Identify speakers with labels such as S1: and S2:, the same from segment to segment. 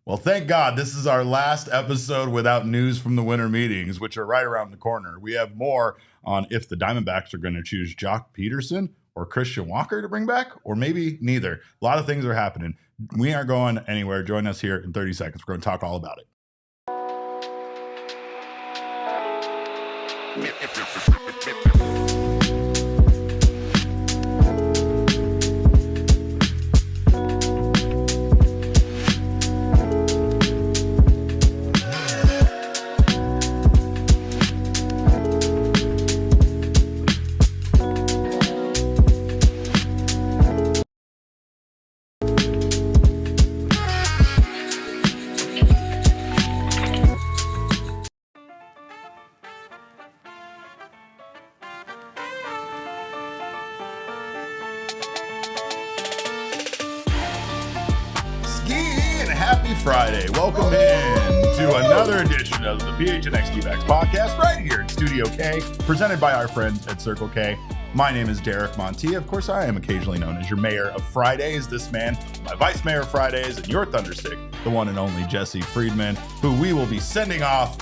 S1: Well, thank God this is our last episode without news from the winter meetings, which are right around the corner. We have more on if the Diamondbacks are going to choose Joc Pederson or Christian Walker to bring back, or maybe neither. A lot of things are happening. We aren't going anywhere. Join us here in 30 seconds. We're going to talk all about it. Happy Friday. Welcome in to another edition of the PHNX Dbacks podcast right here in Studio K, presented by our friends at Circle K. My name is Derek Monti. Of course, I am occasionally known as your mayor of Fridays. This man, my vice mayor of Fridays, and your thunderstick, the one and only Jesse Friedman, who we will be shipping off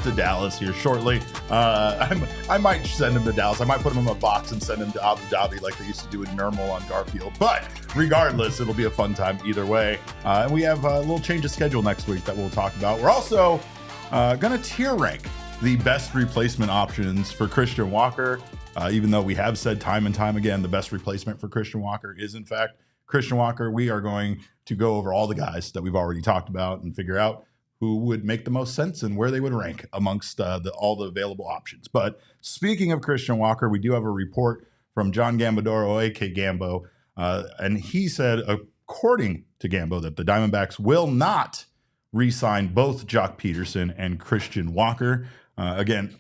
S1: to Dallas here shortly. I might send him to Dallas. I might put him in a box and send him to Abu Dhabi like they used to do in Nirmal on Garfield. But regardless, it'll be a fun time either way. And we have a little change of schedule next week that we'll talk about. We're also going to tier rank the best replacement options for Christian Walker. Even though we have said time and time again, the best replacement for Christian Walker is, in fact, Christian Walker. We are going to go over all the guys that we've already talked about and figure out who would make the most sense and where they would rank amongst all the available options. But speaking of Christian Walker, we do have a report from John Gambadoro, a.k.a. Gambo, and he said, according to Gambo, that the Diamondbacks will not re-sign both Joc Pederson and Christian Walker. Again,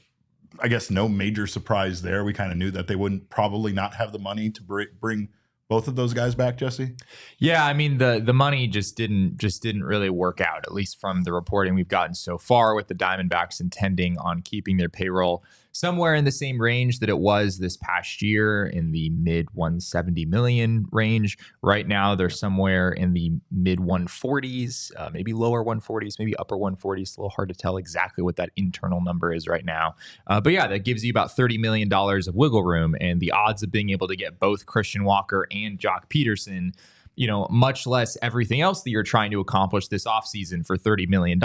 S1: I guess no major surprise there. We kind of knew that they wouldn't probably not have the money to bring both of those guys back, Jesse.
S2: Yeah, I mean the money just didn't really work out, at least from the reporting we've gotten so far, with the Diamondbacks intending on keeping their payroll somewhere in the same range that it was this past year, in the mid 170 million range. Right now, they're somewhere in the mid 140s, maybe lower 140s, maybe upper 140s. It's a little hard to tell exactly what that internal number is right now. But yeah, that gives you about $30 million of wiggle room, and the odds of being able to get both Christian Walker and Joc Pederson, much less everything else that you're trying to accomplish this offseason for $30 million,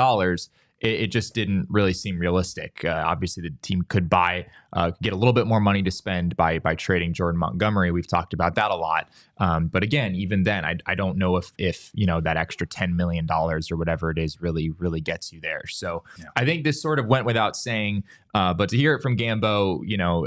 S2: it just didn't really seem realistic. Obviously, the team could get a little bit more money to spend by trading Jordan Montgomery. We've talked about that a lot. But again, even then, I don't know if that extra $10 million or whatever it is really gets you there. So yeah. I think this sort of went without saying, but to hear it from Gambo,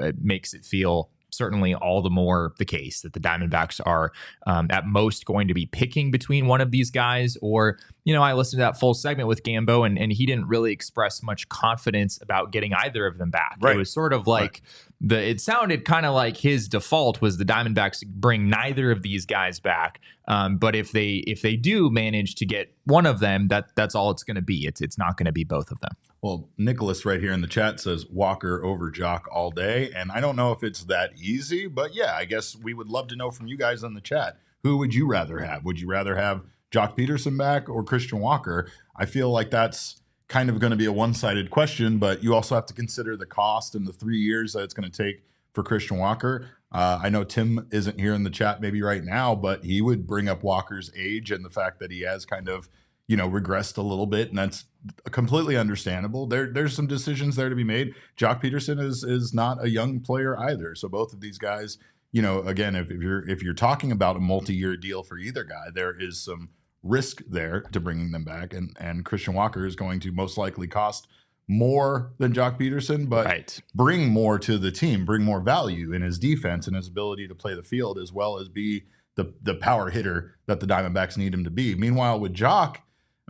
S2: it makes it feel certainly all the more the case that the Diamondbacks are at most going to be picking between one of these guys. Or, I listened to that full segment with Gambo, and he didn't really express much confidence about getting either of them back. Right. It was sort of like it sounded kind of like his default was the Diamondbacks bring neither of these guys back. But if they do manage to get one of them, that's all it's going to be. It's not going to be both of them.
S1: Well, Nicholas right here in the chat says Walker over Joc all day. And I don't know if it's that easy, but yeah, I guess we would love to know from you guys in the chat. Who would you rather have? Would you rather have Joc Pederson back or Christian Walker? I feel like that's kind of going to be a one-sided question, but you also have to consider the cost and the 3 years that it's going to take for Christian Walker. I know Tim isn't here in the chat maybe right now, but he would bring up Walker's age and the fact that he has kind of regressed a little bit, and that's completely understandable. There's some decisions there to be made. Joc Pederson is not a young player either. So both of these guys, again, if you're talking about a multi-year deal for either guy, there is some risk there to bringing them back, and Christian Walker is going to most likely cost more than Joc Pederson, but bring more to the team, bring more value in his defense and his ability to play the field, as well as be the power hitter that the Diamondbacks need him to be. Meanwhile, with Joc,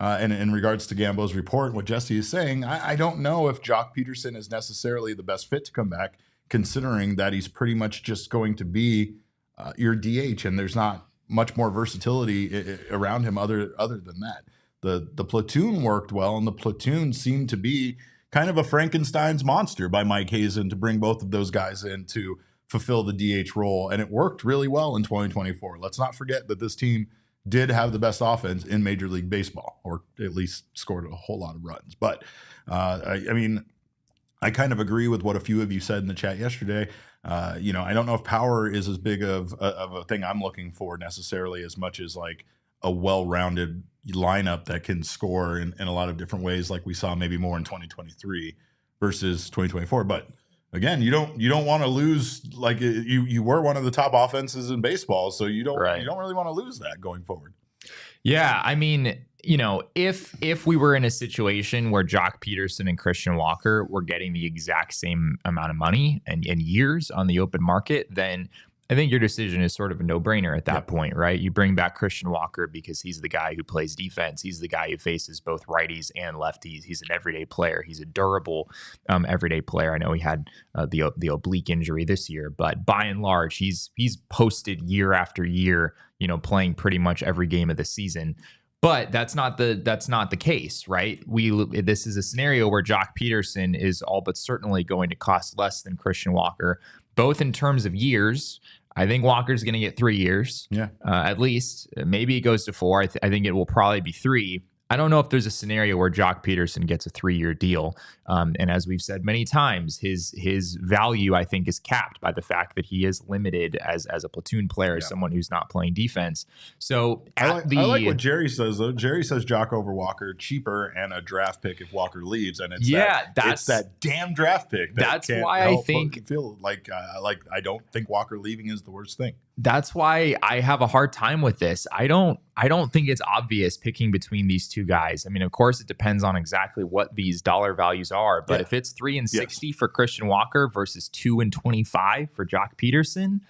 S1: and in regards to Gambo's report, what Jesse is saying, I don't know if Joc Pederson is necessarily the best fit to come back, considering that he's pretty much just going to be your DH, and there's not much more versatility around him other than that. The platoon worked well, and the platoon seemed to be kind of a Frankenstein's monster by Mike Hazen to bring both of those guys in to fulfill the DH role, and it worked really well in 2024. Let's not forget that this team did have the best offense in Major League Baseball, or at least scored a whole lot of runs. But I mean, I kind of agree with what a few of you said in the chat yesterday. I don't know if power is as big of a thing I'm looking for necessarily, as much as like a well-rounded lineup that can score in a lot of different ways, like we saw maybe more in 2023 versus 2024. But again, you don't want to lose, like you were one of the top offenses in baseball, so you don't really want to lose that going forward.
S2: Yeah, I mean, if we were in a situation where Joc Pederson and Christian Walker were getting the exact same amount of money and years on the open market, then I think your decision is sort of a no-brainer at that point, right? You bring back Christian Walker because he's the guy who plays defense. He's the guy who faces both righties and lefties. He's an everyday player. He's a durable everyday player. I know he had the oblique injury this year, but by and large, he's posted year after year, playing pretty much every game of the season. But that's not the case, right? This is a scenario where Joc Pederson is all but certainly going to cost less than Christian Walker, both in terms of years. I think Walker's going to get 3 years, at least. Maybe it goes to 4. I think it will probably be 3. I don't know if there's a scenario where Joc Pederson gets a 3-year deal. And as we've said many times, his value, I think, is capped by the fact that he is limited as a platoon player, as someone who's not playing defense. So
S1: I like what Jerry says, though. Jerry says Joc over Walker, cheaper, and a draft pick if Walker leaves. And it's that damn draft pick.
S2: That's why I
S1: feel like I don't think Walker leaving is the worst thing.
S2: That's why I have a hard time with this. I don't think it's obvious picking between these two guys. I mean, of course, it depends on exactly what these dollar values are. But if it's 3 and 60 for Christian Walker versus 2 and 25 for Joc Pederson,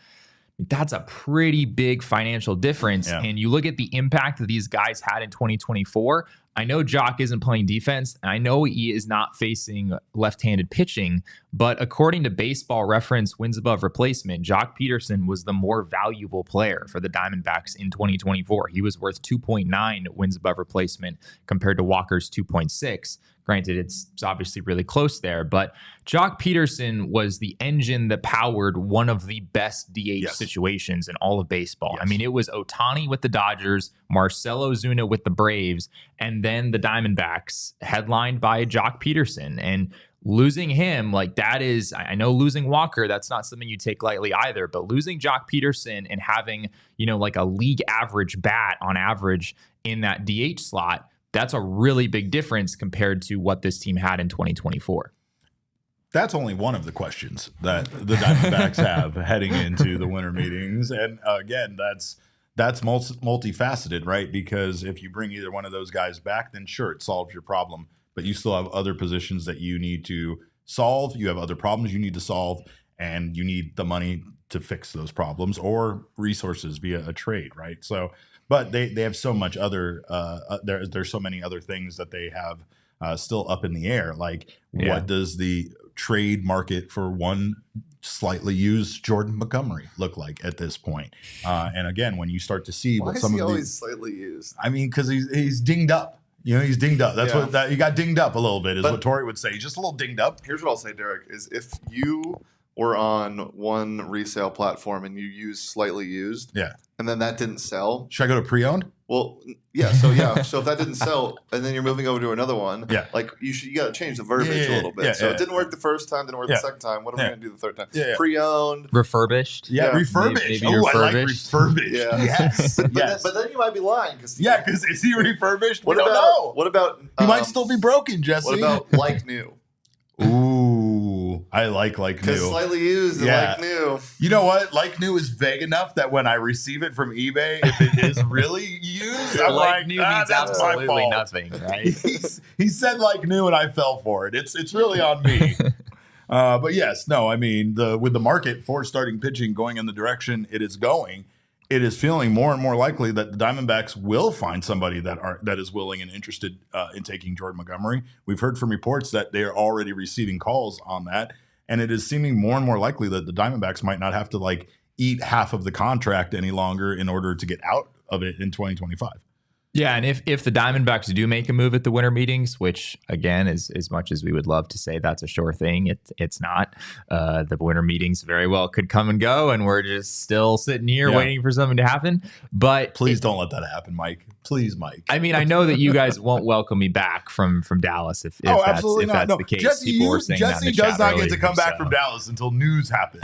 S2: that's a pretty big financial difference. Yeah. And you look at the impact that these guys had in 2024. I know Joc isn't playing defense. And I know he is not facing left-handed pitching, but according to Baseball Reference wins above replacement, Joc Pederson was the more valuable player for the Diamondbacks in 2024. He was worth 2.9 wins above replacement compared to Walker's 2.6. Granted, it's obviously really close there, but Joc Pederson was the engine that powered one of the best DH situations in all of baseball. I mean, it was Ohtani with the Dodgers, Marcell Ozuna with the Braves, and then the Diamondbacks, headlined by Joc Pederson. And losing him, like, that is, I know losing Walker, that's not something you take lightly either, but losing Joc Pederson and having, like a league average bat on average in that DH slot, that's a really big difference compared to what this team had in 2024.
S1: That's only one of the questions that the Diamondbacks have heading into the winter meetings. And again, that's multifaceted, right? Because if you bring either one of those guys back, then sure, it solves your problem. But you still have other positions that you need to solve. You have other problems you need to solve, and you need the money to fix those problems or resources via a trade, right? So, but they have so much other there's so many other things that they have still up in the air. Like, what does the trade market for one slightly used Jordan Montgomery look like at this point? And again, when you start to see
S3: what some of always slightly used,
S1: I mean, because he's dinged up. He's dinged up. That's what he got dinged up a little bit, is what Tori would say. He's just a little dinged up.
S3: Here's what I'll say, Derek, is if you were on one resale platform and you used slightly used, and then that didn't sell,
S1: should I go to pre-owned?
S3: Well, so if that didn't sell, and then you're moving over to another one, like you got to change the verbiage a little bit. So it didn't work the first time, didn't work the second time. What are we going to do the third time?
S2: Pre-owned, refurbished.
S1: Refurbished.
S2: Maybe
S1: refurbished. I like refurbished.
S3: Yes. But then you might be lying, because
S1: is he refurbished? We don't know.
S3: What about
S1: he might still be broken, Jesse?
S3: What about like new?
S1: Ooh, I like new.
S3: Because slightly used and like new.
S1: You know what? Like new is vague enough that when I receive it from eBay, if it is really used, I'm like
S2: new means
S1: that's
S2: absolutely nothing, right?
S1: he said like new and I fell for it. It's really on me. But yes, no, I mean, with the market for starting pitching going in the direction it is going, it is feeling more and more likely that the Diamondbacks will find somebody that is willing and interested in taking Jordan Montgomery. We've heard from reports that they are already receiving calls on that, and it is seeming more and more likely that the Diamondbacks might not have to eat half of the contract any longer in order to get out of it in 2025.
S2: Yeah, and if the Diamondbacks do make a move at the winter meetings, which again is as much as we would love to say that's a sure thing, it's not. The winter meetings very well could come and go, and we're just still sitting here waiting for something to happen. But
S1: please don't let that happen, Mike. Please, Mike.
S2: I mean, I know that you guys won't welcome me back from Dallas if that's the case.
S1: Jesse does not get to come back from Dallas until news happens.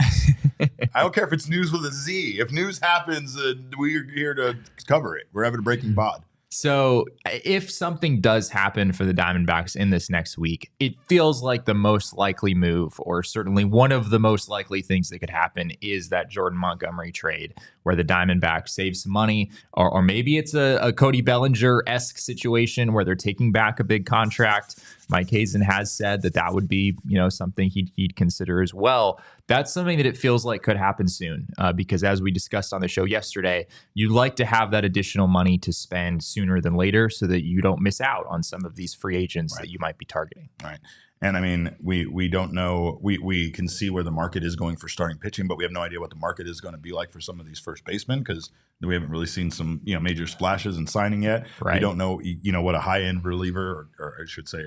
S1: I don't care if it's news with a Z. If news happens, we're here to cover it. We're having a breaking pod.
S2: So if something does happen for the Diamondbacks in this next week, it feels like the most likely move, or certainly one of the most likely things that could happen, is that Jordan Montgomery trade, where the Diamondbacks save some money, or maybe it's a Cody Bellinger-esque situation where they're taking back a big contract. Mike Hazen has said that would be, something he'd consider as well. That's something that it feels like could happen soon, because as we discussed on the show yesterday, you'd like to have that additional money to spend sooner than later so that you don't miss out on some of these free agents that you might be targeting.
S1: Right. And I mean, we don't know. We can see where the market is going for starting pitching, but we have no idea what the market is going to be like for some of these first basemen, because we haven't really seen some major splashes in signing yet.
S2: Right.
S1: We don't know what a high end reliever, or I should say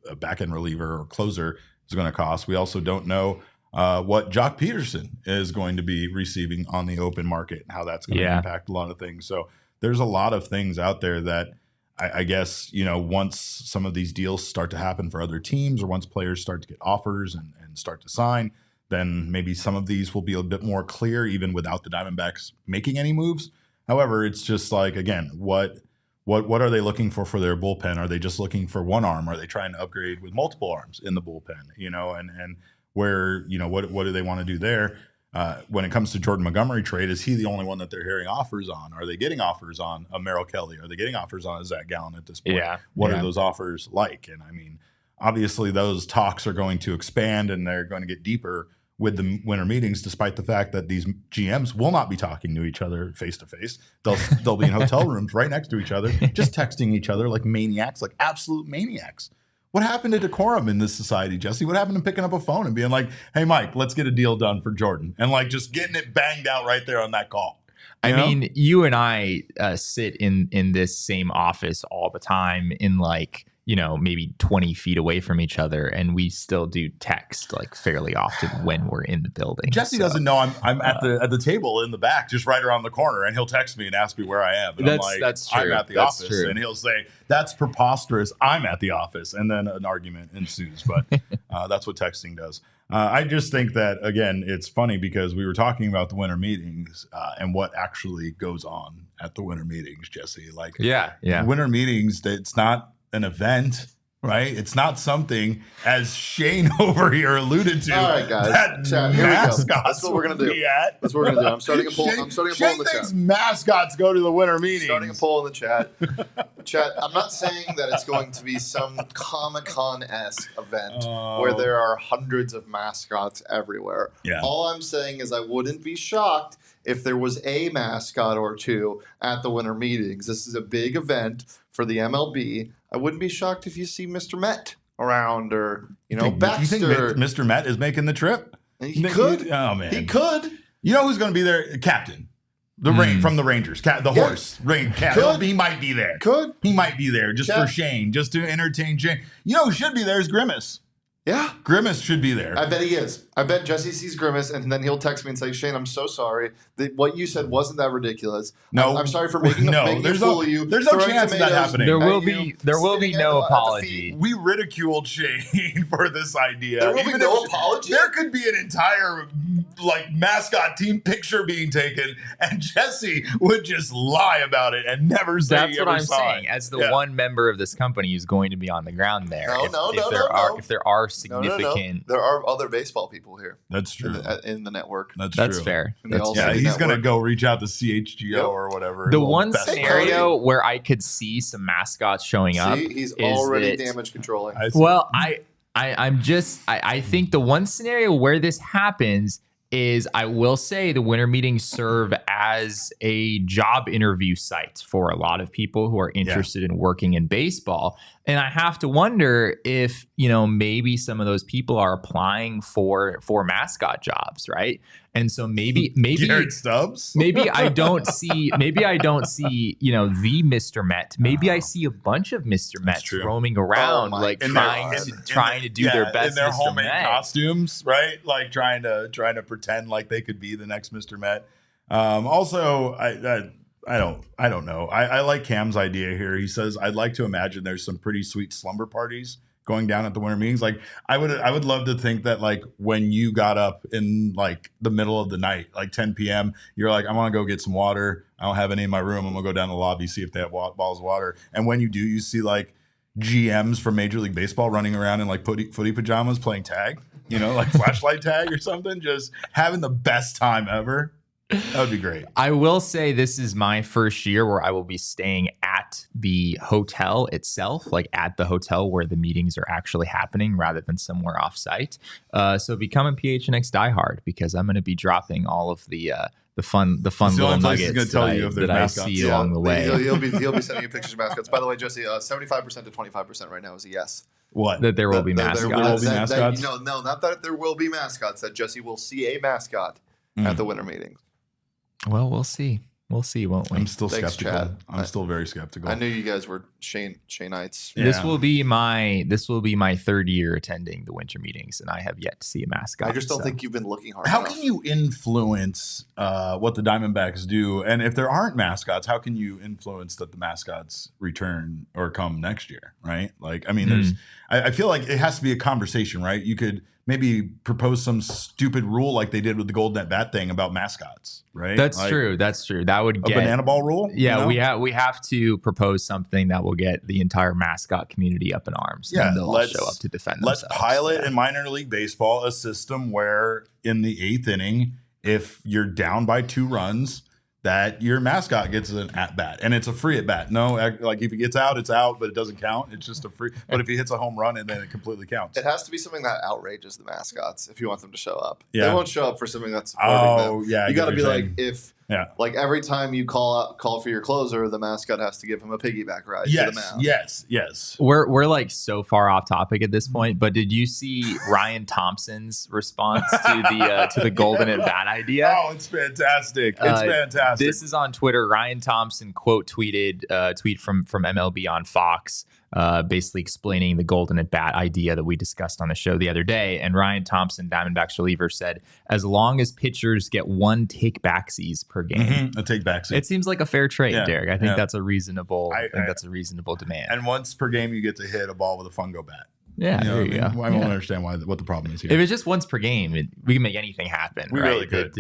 S1: a back end reliever or closer is going to cost. We also don't know what Joc Pederson is going to be receiving on the open market, and how that's going to impact a lot of things. So there's a lot of things out there that I guess, once some of these deals start to happen for other teams, or once players start to get offers and start to sign, then maybe some of these will be a bit more clear, even without the Diamondbacks making any moves. However, it's just like, again, what are they looking for their bullpen? Are they just looking for one arm? Are they trying to upgrade with multiple arms in the bullpen? And where, what do they want to do there? When it comes to Jordan Montgomery trade, is he the only one that they're hearing offers on? Are they getting offers on a Merrill Kelly? Are they getting offers on a Zach Gallen at this point? What are those offers like? And I mean, obviously those talks are going to expand, and they're going to get deeper with the winter meetings, despite the fact that these GMs will not be talking to each other face to face. They'll be in hotel rooms right next to each other, just texting each other like maniacs, like absolute maniacs. What happened to decorum in this society, Jesse? What happened to picking up a phone and being like, hey, Mike, let's get a deal done for Jordan? And like just getting it banged out right there on that call.
S2: I mean, you and I sit in this same office all the time in like, maybe 20 feet away from each other, and we still do text like fairly often when we're in the building.
S1: Jesse doesn't know I'm at the table in the back, just right around the corner, and he'll text me and ask me where I am. And
S2: that's true.
S1: I'm at the office, and he'll say, that's preposterous, I'm at the office, and then an argument ensues. But that's what texting does. I just think that, again, it's funny because we were talking about the winter meetings and what actually goes on at the winter meetings, Jesse. Like, winter meetings, it's not an event, right? It's not something, as Shane over here alluded to.
S3: All right, guys.
S1: That mascots.
S3: That's what we're gonna do. That's what we're gonna do. I'm starting a poll. I'm starting a poll in the chat.
S1: Mascots go to the winter meetings.
S3: Starting a poll in the chat. Chat. I'm not saying that it's going to be some Comic-Con-esque event where there are hundreds of mascots everywhere.
S1: Yeah.
S3: All I'm saying is I wouldn't be shocked if there was a mascot or two at the winter meetings. This is a big event for the MLB. I wouldn't be shocked if you see Mr. Met around, or Baxter.
S1: You think Mr. Met is making the trip?
S3: He could.
S1: Oh man,
S3: he could.
S1: You know who's going to be there? Captain, from the Rangers, horse. He might be there. He might be there just for Shane, just to entertain Shane. You know who should be there is Grimace.
S3: Yeah.
S1: Grimace should be there.
S3: I bet he is. I bet Jesse sees Grimace, and then he'll text me and say, Shane, I'm so sorry. What you said wasn't that ridiculous.
S1: No.
S3: I'm sorry for making a fool of you.
S1: There's no chance of that happening.
S2: There will be no apology.
S1: We ridiculed Shane for this idea.
S3: There will be no apology?
S1: There could be an entire mascot team picture being taken, and Jesse would just lie about it and never say
S2: That's what I'm saying. As the one member of this company who's going to be on the ground there. If there are significant.
S3: There are other baseball people here.
S1: That's true.
S3: In the network.
S1: That's
S2: fair.
S1: He's going to go reach out to CHGO or whatever.
S2: The one scenario where I could see some mascots showing up.
S3: He's already damage controlling.
S2: Well, I think the one scenario where this happens is, I will say, the winter meetings serve as a job interview site for a lot of people who are interested in working in baseball. And I have to wonder if, maybe some of those people are applying for mascot jobs, right? And so maybe
S1: Garrett Stubbs.
S2: maybe I don't see, the Mr. Met. Maybe I see a bunch of Mr. Mets roaming around, trying to do their best
S1: in their
S2: Mr.
S1: homemade
S2: Met.
S1: costumes, right? Like trying to pretend like they could be the next Mr. Met. Also, I don't know. I like Cam's idea here. He says, I'd like to imagine there's some pretty sweet slumber parties going down at the winter meetings. Like I would love to think that like when you got up in like the middle of the night, like 10 p.m., you're like, I want to go get some water. I don't have any in my room. I'm gonna go down the lobby, see if they have bottles of water. And when you do, you see like GMs from Major League Baseball running around in like footy pajamas playing tag, like flashlight tag or something, just having the best time ever. That would be great.
S2: I will say this is my first year where I will be staying at the hotel itself, like at the hotel where the meetings are actually happening rather than somewhere off site. So become a PHNX diehard because I'm going to be dropping all of the fun little nuggets that I see along the way.
S3: He'll be sending you pictures of mascots. By the way, Jesse, 75% to 25% right now is a yes.
S1: What?
S2: That there will be mascots.
S1: There will be mascots?
S3: No, not that there will be mascots. That Jesse will see a mascot at the winter meetings.
S2: Well, we'll see. We'll see, won't we?
S1: I'm still skeptical.
S3: Chad.
S1: I'm still very skeptical.
S3: I knew you guys were Shane-ites.
S1: Yeah.
S2: This will be my third year attending the winter meetings, and I have yet to see a mascot.
S3: I just don't think you've been looking hard
S1: How
S3: enough.
S1: can you influence what the Diamondbacks do? And if there aren't mascots, how can you influence that the mascots return or come next year, right? Like, I mean, I feel like it has to be a conversation, right? You could maybe propose some stupid rule like they did with the golden at bat thing about mascots, right?
S2: That's
S1: like
S2: true. That's true. That would get
S1: a banana ball rule.
S2: Yeah, we have to propose something that will get the entire mascot community up in arms.
S1: Yeah,
S2: and they'll all show up to defend themselves.
S1: Let's pilot in minor league baseball a system where in the 8th inning, if you're down by 2 runs, that your mascot gets an at-bat, and it's a free at-bat. No, like if he gets out, it's out, but it doesn't count. It's just a free. But if he hits a home run, and then it completely counts.
S3: It has to be something that outrages the mascots if you want them to show up.
S1: Yeah.
S3: They won't show up for something that's supporting them.
S1: Yeah.
S3: You got to be like,
S1: Yeah.
S3: Like every time you call for your closer, the mascot has to give him a piggyback ride to the mound.
S1: Yes.
S2: We're like so far off topic at this point, but did you see Ryan Thompson's response to the golden at bat idea?
S1: Oh, it's fantastic! It's fantastic.
S2: This is on Twitter. Ryan Thompson tweeted from MLB on Fox, basically explaining the golden at bat idea that we discussed on the show the other day. And Ryan Thompson, Diamondbacks reliever, said, as long as pitchers get 1 take backsies per game,
S1: a take backseat.
S2: it seems like a fair trade,
S1: Yeah.
S2: Derek. I think
S1: Yeah.
S2: that's a reasonable. I think that's a reasonable demand.
S1: And once per game, you get to hit a ball with a fungo bat.
S2: Yeah,
S1: You know
S2: there
S1: what
S2: you
S1: I mean?
S2: go.
S1: I don't understand what the problem is here.
S2: If it's just once per game, we can make anything happen.
S1: We
S2: right?
S1: really could.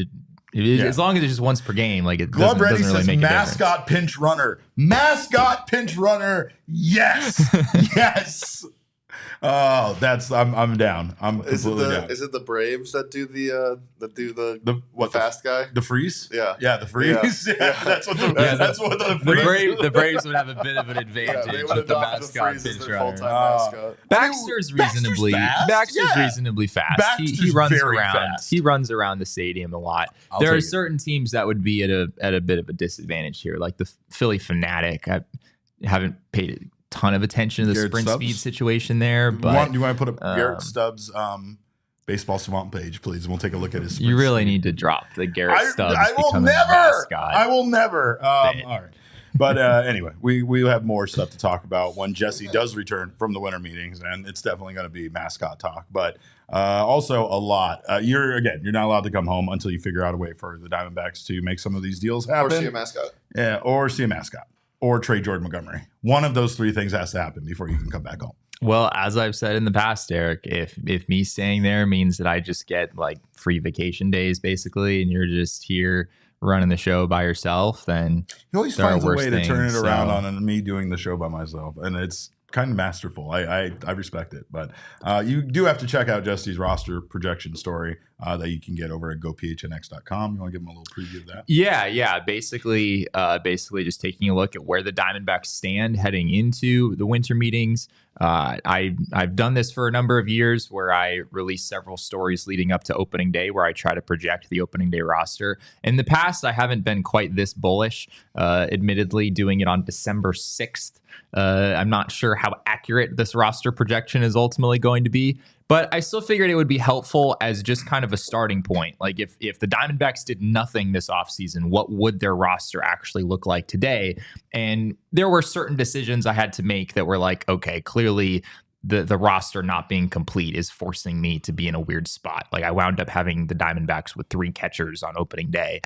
S2: As long as it's just once per game, like it
S1: Glove
S2: doesn't
S1: Ready
S2: really
S1: says
S2: make a
S1: mascot pinch runner. Mascot pinch runner. Yes. Yes. Oh, I'm down. I'm completely down.
S3: Is it the Braves that do the fast guy?
S1: The freeze?
S3: Yeah.
S1: Yeah, the freeze. Yeah. That's what the freeze.
S2: The Braves would have a bit of an advantage with the mascot pinch runner. Baxter's reasonably fast. He runs around.
S1: Fast.
S2: He runs around the stadium a lot. There are certain teams that would be at a bit of a disadvantage here, like the Philly Fanatic. I haven't paid a ton of attention to the
S1: Garrett
S2: sprint
S1: Stubbs?
S2: speed situation there, but
S1: do you want to put up Garrett Stubbs' baseball savant page, please, and we'll take a look at his.
S2: You really need to drop the Garrett Stubbs.
S1: I will
S2: becoming
S1: never.
S2: a mascot.
S1: I will never. All right. But anyway, we have more stuff to talk about when Jesse does return from the winter meetings, and it's definitely going to be mascot talk. But also a lot. You're not allowed to come home until you figure out a way for the Diamondbacks to make some of these deals happen.
S3: Or see a mascot.
S1: Yeah, or see a mascot. Or trade Jordan Montgomery. One of those 3 things has to happen before you can come back home.
S2: Well, as I've said in the past, Derek, if me staying there means that I just get like free vacation days, basically, and you're just here running the show by yourself, then
S1: he always finds a way to turn it around on me doing the show by myself, and it's kind of masterful. I respect it, but you do have to check out Jesse's roster projection story that you can get over at gophnx.com. You want to give them a little preview of that?
S2: Yeah. Basically just taking a look at where the Diamondbacks stand heading into the winter meetings. I've done this for a number of years where I release several stories leading up to opening day where I try to project the opening day roster. In the past, I haven't been quite this bullish, admittedly doing it on December 6th. I'm not sure how accurate this roster projection is ultimately going to be, but I still figured it would be helpful as just kind of a starting point. Like if the Diamondbacks did nothing this offseason, what would their roster actually look like today? And there were certain decisions I had to make that were like, okay, clearly the roster not being complete is forcing me to be in a weird spot. Like I wound up having the Diamondbacks with 3 catchers on opening day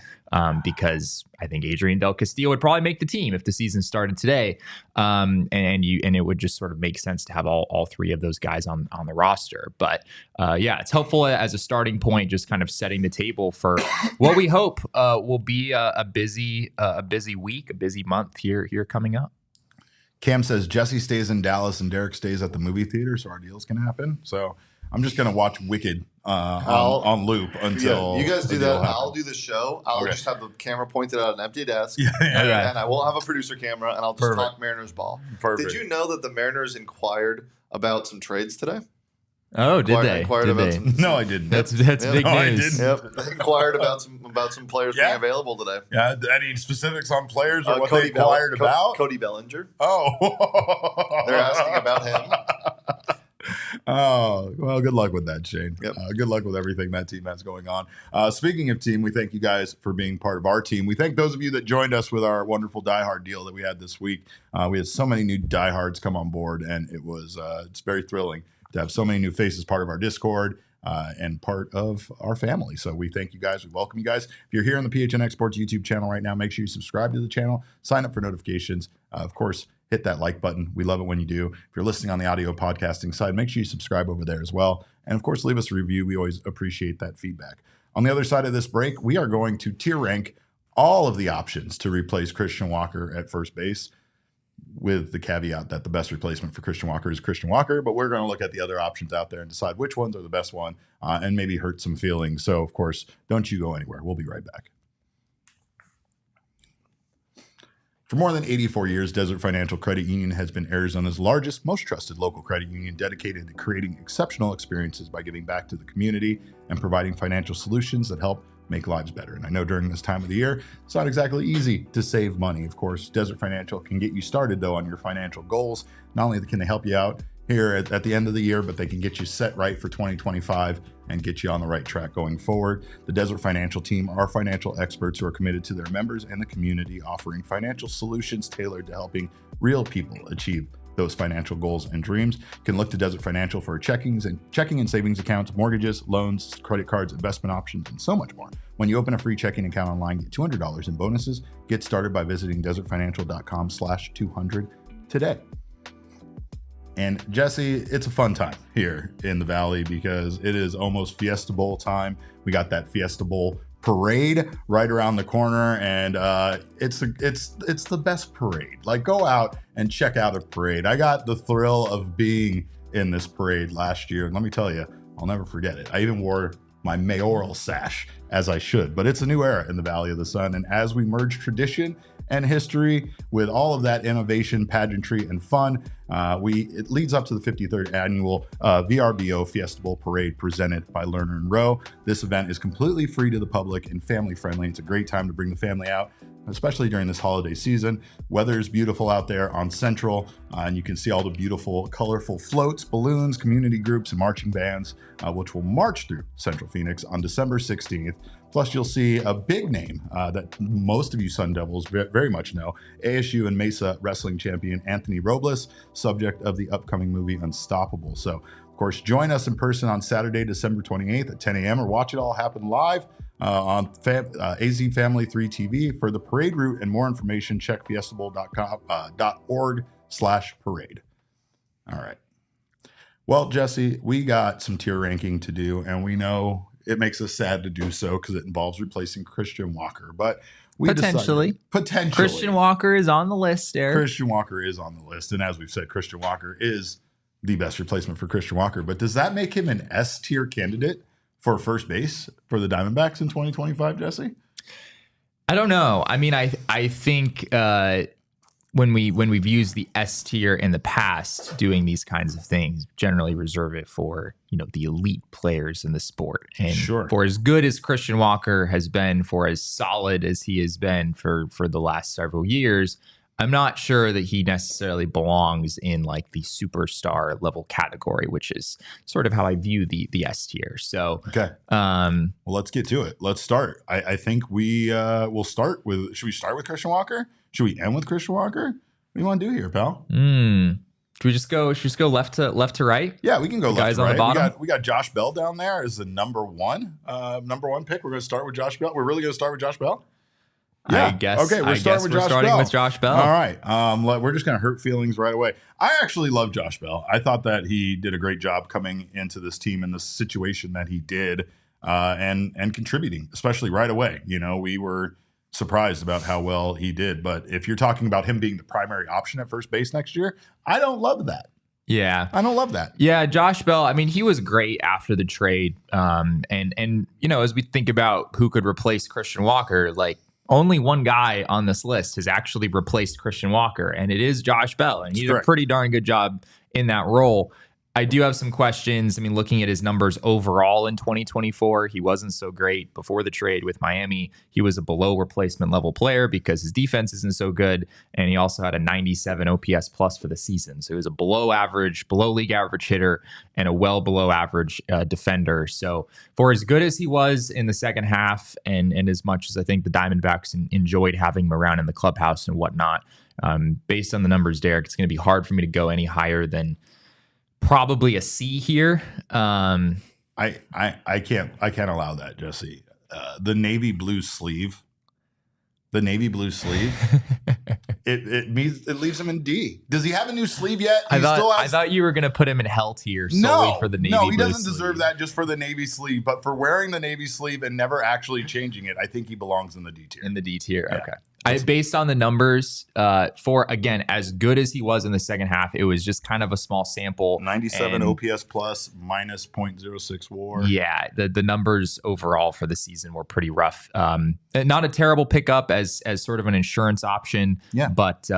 S2: because I think Adrian Del Castillo would probably make the team if the season started today. And it would just sort of make sense to have all 3 of those guys on the roster. But it's helpful as a starting point, just kind of setting the table for what we hope will be a busy week, a busy month here coming up.
S1: Cam says Jesse stays in Dallas and Derek stays at the movie theater, so our deals can happen. So I'm just gonna watch Wicked on loop until
S3: you guys do that. I'll do the show. I'll just have the camera pointed at an empty desk, and I won't have a producer camera, and I'll just talk Mariners ball.
S1: Perfect.
S3: Did you know that the Mariners inquired about some trades today?
S2: Oh, did they?
S1: No, I didn't.
S2: That's big news.
S3: Yep. They inquired about some players being available today.
S1: Yeah. Any specifics on players or what they inquired about?
S3: Cody Bellinger.
S1: Oh.
S3: They're asking about him.
S1: Oh, well, good luck with that, Shane.
S3: Yep.
S1: Good luck with everything that team has going on. Speaking of team, we thank you guys for being part of our team. We thank those of you that joined us with our wonderful diehard deal that we had this week. We had so many new diehards come on board, and it's very thrilling to have so many new faces part of our Discord and part of our family. So we thank you guys. We welcome you guys. If you're here on the PHNX Sports YouTube channel right now, make sure you subscribe to the channel, sign up for notifications. Of course, hit that like button. We love it when you do. If you're listening on the audio podcasting side, make sure you subscribe over there as well. And of course, leave us a review. We always appreciate that feedback. On the other side of this break, we are going to tier rank all of the options to replace Christian Walker at first base, with the caveat that the best replacement for Christian Walker is Christian Walker, but we're going to look at the other options out there and decide which ones are the best one and maybe hurt some feelings. So, of course, don't you go anywhere. We'll be right back. For more than 84 years, Desert Financial Credit Union has been Arizona's largest, most trusted local credit union dedicated to creating exceptional experiences by giving back to the community and providing financial solutions that help make lives better. And I know during this time of the year, it's not exactly easy to save money. Of course, Desert Financial can get you started, though, on your financial goals. Not only can they help you out here at the end of the year, but they can get you set right for 2025 and get you on the right track going forward. The Desert Financial team are financial experts who are committed to their members and the community, offering financial solutions tailored to helping real people achieve those financial goals and dreams. You can look to Desert Financial for checking and savings accounts, mortgages, loans, credit cards, investment options, and so much more. When you open a free checking account online, get $200 in bonuses. Get started by visiting desertfinancial.com/200 today. And Jesse, it's a fun time here in the Valley because it is almost Fiesta Bowl time. We got that Fiesta Bowl parade right around the corner, and it's the best parade. Like, go out and check out a parade. I got the thrill of being in this parade last year, and let me tell you, I'll never forget it. I even wore my mayoral sash, as I should. But it's a new era in the Valley of the Sun, and as we merge tradition and history with all of that innovation, pageantry, and fun, it leads up to the 53rd annual VRBO Fiesta Bowl Parade presented by Lerner and Rowe. This event is completely free to the public and family friendly. It's a great time to bring the family out, especially during this holiday season. Weather is beautiful out there on Central, and you can see all the beautiful, colorful floats, balloons, community groups, and marching bands, which will march through Central Phoenix on December 16th. Plus, you'll see a big name that most of you Sun Devils very much know, ASU and Mesa wrestling champion Anthony Robles, subject of the upcoming movie Unstoppable. So, of course, join us in person on Saturday, December 28th at 10 a.m. or watch it all happen live on AZ Family 3 TV. For the parade route and more information, check fiestabowl.org/parade. All right. Well, Jesse, we got some tier ranking to do, and we know it makes us sad to do so because it involves replacing Christian Walker. But we
S2: potentially. Christian Walker is on the list, Eric.
S1: Christian Walker is on the list. And as we've said, Christian Walker is the best replacement for Christian Walker. But does that make him an S tier candidate for first base for the Diamondbacks in 2025, Jesse?
S2: I don't know. I mean, I think when we've used the S tier in the past doing these kinds of things, generally reserve it for, the elite players in the sport. And for as good as Christian Walker has been, for as solid as he has been for the last several years, I'm not sure that he necessarily belongs in like the superstar level category, which is sort of how I view the S tier. So,
S1: okay. Well, let's get to it. Let's start. I think we will start with, should we start with Christian Walker? Should we end with Christian Walker? What do you want to do here, pal?
S2: Should we just go left to right?
S1: Yeah, we can go left to
S2: on
S1: right.
S2: The bottom?
S1: We got Josh Bell down there as the number one pick. We're going to start with Josh Bell. We're really going to start with Josh Bell?
S2: Yeah. I guess.
S1: Okay, we're starting
S2: with Josh Bell.
S1: All right. We're just going to hurt feelings right away. I actually love Josh Bell. I thought that he did a great job coming into this team in the situation that he did, and contributing, especially right away. We were surprised about how well he did. But if you're talking about him being the primary option at first base next year, I don't love that.
S2: Yeah.
S1: I don't love that.
S2: Yeah, Josh Bell, I mean, he was great after the trade. And as we think about who could replace Christian Walker, like, only one guy on this list has actually replaced Christian Walker, and it is Josh Bell. And he did a pretty darn good job in that role. I do have some questions. I mean, looking at his numbers overall in 2024, he wasn't so great. Before the trade with Miami, he was a below replacement level player because his defense isn't so good. And he also had a 97 OPS plus for the season. So he was a below league average hitter and a well below average defender. So for as good as he was in the second half, and as much as I think the Diamondbacks enjoyed having him around in the clubhouse and whatnot, based on the numbers, Derek, it's going to be hard for me to go any higher than probably a C here.
S1: I can't allow that, Jesse. The navy blue sleeve. It leaves him in D. Does he have a new sleeve yet?
S2: I thought you were going to put him in hell tier solely for the navy blue.
S1: No, he doesn't deserve that just for the navy sleeve. But for wearing the navy sleeve and never actually changing it, I think he belongs in the D tier.
S2: In the D tier, yeah. Okay. Based on the numbers, for, again, as good as he was in the second half, it was just kind of a small sample.
S1: 97 OPS plus, minus 0.06 WAR.
S2: Yeah, the numbers overall for the season were pretty rough. Not a terrible pickup as sort of an insurance option.
S1: Yeah.
S2: But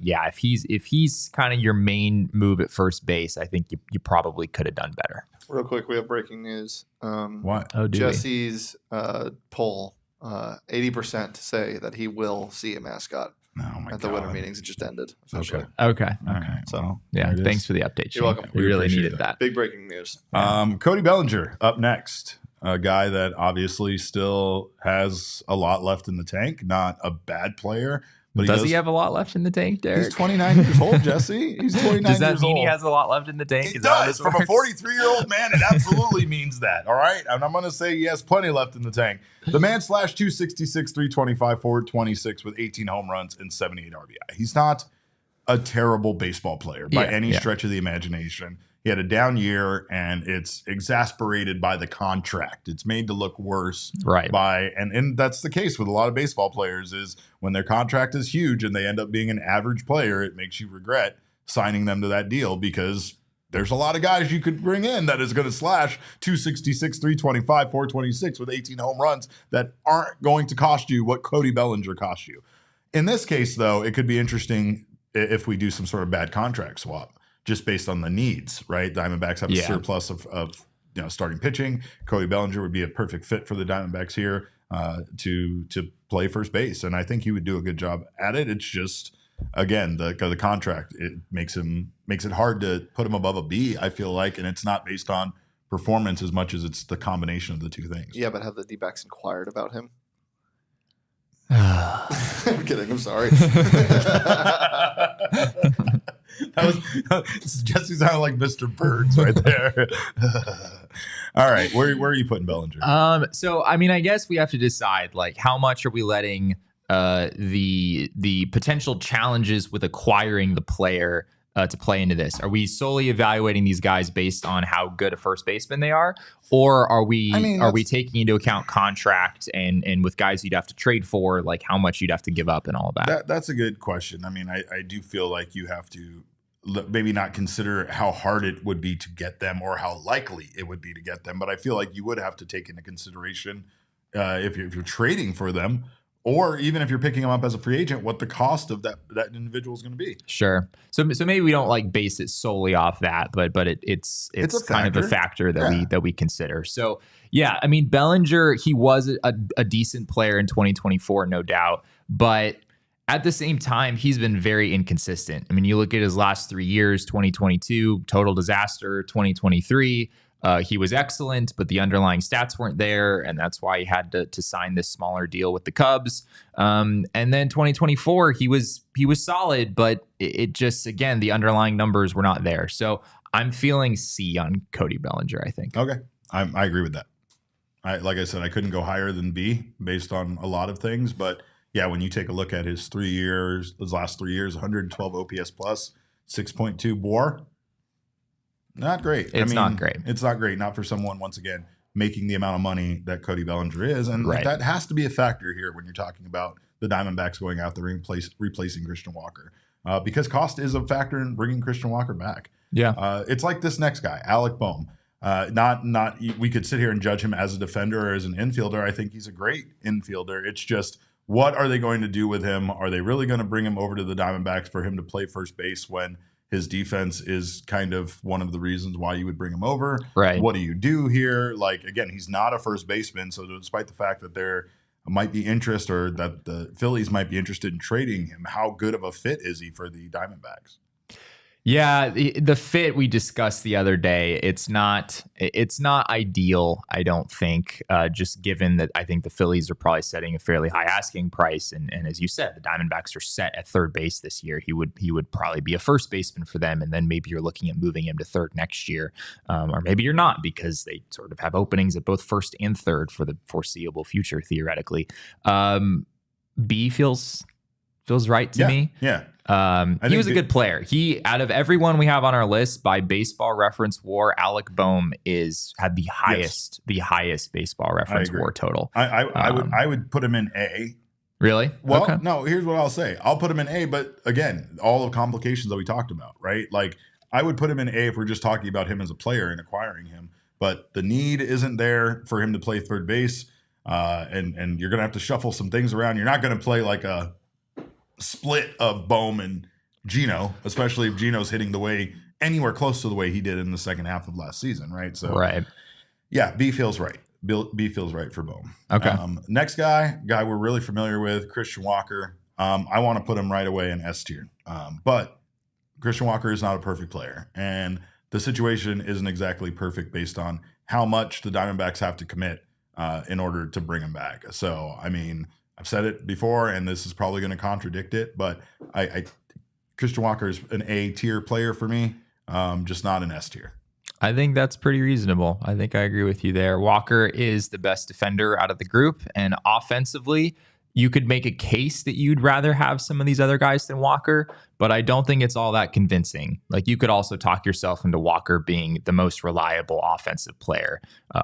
S2: yeah, if he's kind of your main move at first base, I think you probably could have done better.
S3: Real quick, we have breaking news.
S1: What?
S3: Jesse's poll. 80% say that he will see a mascot at the winter meetings. It just ended officially.
S2: Okay.
S1: So
S2: yeah, thanks for the update, Shane.
S3: You're welcome.
S2: We really needed that.
S3: Big breaking news.
S1: Cody Bellinger up next. A guy that obviously still has a lot left in the tank. Not a bad player. But
S2: Does he have a lot left in the tank, Derek?
S1: He's 29 years old, Jesse. He's 29 years old.
S2: Does that mean he has a lot left in the tank?
S1: It does. From a 43-year-old man, it absolutely means that. All right? And I'm going to say he has plenty left in the tank. The man slashed 266, 325, 426 with 18 home runs and 78 RBI. He's not a terrible baseball player by any stretch of the imagination. He had a down year, and it's exasperated by the contract. It's made to look worse and that's the case with a lot of baseball players is when their contract is huge and they end up being an average player, it makes you regret signing them to that deal because there's a lot of guys you could bring in that is going to slash 266, 325, 426 with 18 home runs that aren't going to cost you what Cody Bellinger cost you. In this case, though, it could be interesting if we do some sort of bad contract swap. Just based on the needs, right? Diamondbacks have a surplus of starting pitching. Cody Bellinger would be a perfect fit for the Diamondbacks here to play first base, and I think he would do a good job at it. It's just again the contract. It makes it hard to put him above a B. I feel like, and it's not based on performance as much as it's the combination of the two things.
S3: Yeah, but have the Dbacks inquired about him? I'm kidding. I'm sorry.
S1: Jesse sounded like Mr. Birds right there. All right, where are you putting Bellinger?
S2: So I mean, I guess we have to decide like how much are we letting the potential challenges with acquiring the player to play into this? Are we solely evaluating these guys based on how good a first baseman they are, or are we taking into account contract and with guys you'd have to trade for, like how much you'd have to give up and all of that?
S1: That's a good question. I mean, I do feel like you have to maybe not consider how hard it would be to get them or how likely it would be to get them. But I feel like you would have to take into consideration if you're trading for them, or even if you're picking them up as a free agent, what the cost of that individual is going to be.
S2: Sure. So maybe we don't like base it solely off that, but it's kind of a factor that we consider. So yeah, I mean, Bellinger, he was a decent player in 2024, no doubt, but at the same time, he's been very inconsistent. I mean, you look at his last 3 years, 2022, total disaster, 2023, he was excellent, but the underlying stats weren't there, and that's why he had to sign this smaller deal with the Cubs. And then 2024, he was solid, but it just, again, the underlying numbers were not there. So I'm feeling C on Cody Bellinger, I think.
S1: Okay, I agree with that. Like I said, I couldn't go higher than B based on a lot of things, but yeah, when you take a look at his last 3 years, 112 OPS plus, 6.2 WAR, not great.
S2: It's not great.
S1: It's not great. Not for someone, once again, making the amount of money that Cody Bellinger is. And
S2: right.
S1: That has to be a factor here when you're talking about the Diamondbacks going out there replacing Christian Walker. Because cost is a factor in bringing Christian Walker back.
S2: Yeah.
S1: It's like this next guy, Alec Bohm. We could sit here and judge him as a defender or as an infielder. I think he's a great infielder. It's just, what are they going to do with him? Are they really going to bring him over to the Diamondbacks for him to play first base when his defense is kind of one of the reasons why you would bring him over?
S2: Right.
S1: What do you do here? Like, again, he's not a first baseman. So despite the fact that there might be interest, or that the Phillies might be interested in trading him, how good of a fit is he for the Diamondbacks?
S2: Yeah, the fit we discussed the other day, it's not ideal, I don't think, just given that I think the Phillies are probably setting a fairly high asking price. And as you said, the Diamondbacks are set at third base this year. He would probably be a first baseman for them. And then maybe you're looking at moving him to third next year. Or maybe you're not, because they sort of have openings at both first and third for the foreseeable future, theoretically. B feels right to me.
S1: Yeah.
S2: He was a good player. He, out of everyone we have on our list by Baseball Reference WAR, Alec Bohm had the highest Baseball Reference WAR total.
S1: I would put him in A.
S2: Really?
S1: Well,
S2: okay.
S1: No, here's what I'll say. I'll put him in A, but again, all the complications that we talked about, right? Like, I would put him in A if we're just talking about him as a player and acquiring him, but the need isn't there for him to play third base. And you're going to have to shuffle some things around. You're not going to play like a split of Bohm and Gino, especially if Gino's hitting the way anywhere close to the way he did in the second half of last season, right? So,
S2: right.
S1: Yeah, B feels right. B feels right for Bohm.
S2: Okay.
S1: Next guy we're really familiar with, Christian Walker. I want to put him right away in S tier. But Christian Walker is not a perfect player, and the situation isn't exactly perfect based on how much the Diamondbacks have to commit in order to bring him back. So, I mean, I've said it before, and this is probably going to contradict it, but Christian Walker is an A tier player for me, just not an S tier.
S2: I think that's pretty reasonable. I think I agree with you there. Walker is the best defender out of the group, and offensively, you could make a case that you'd rather have some of these other guys than Walker, but I don't think it's all that convincing. Like, you could also talk yourself into Walker being the most reliable offensive player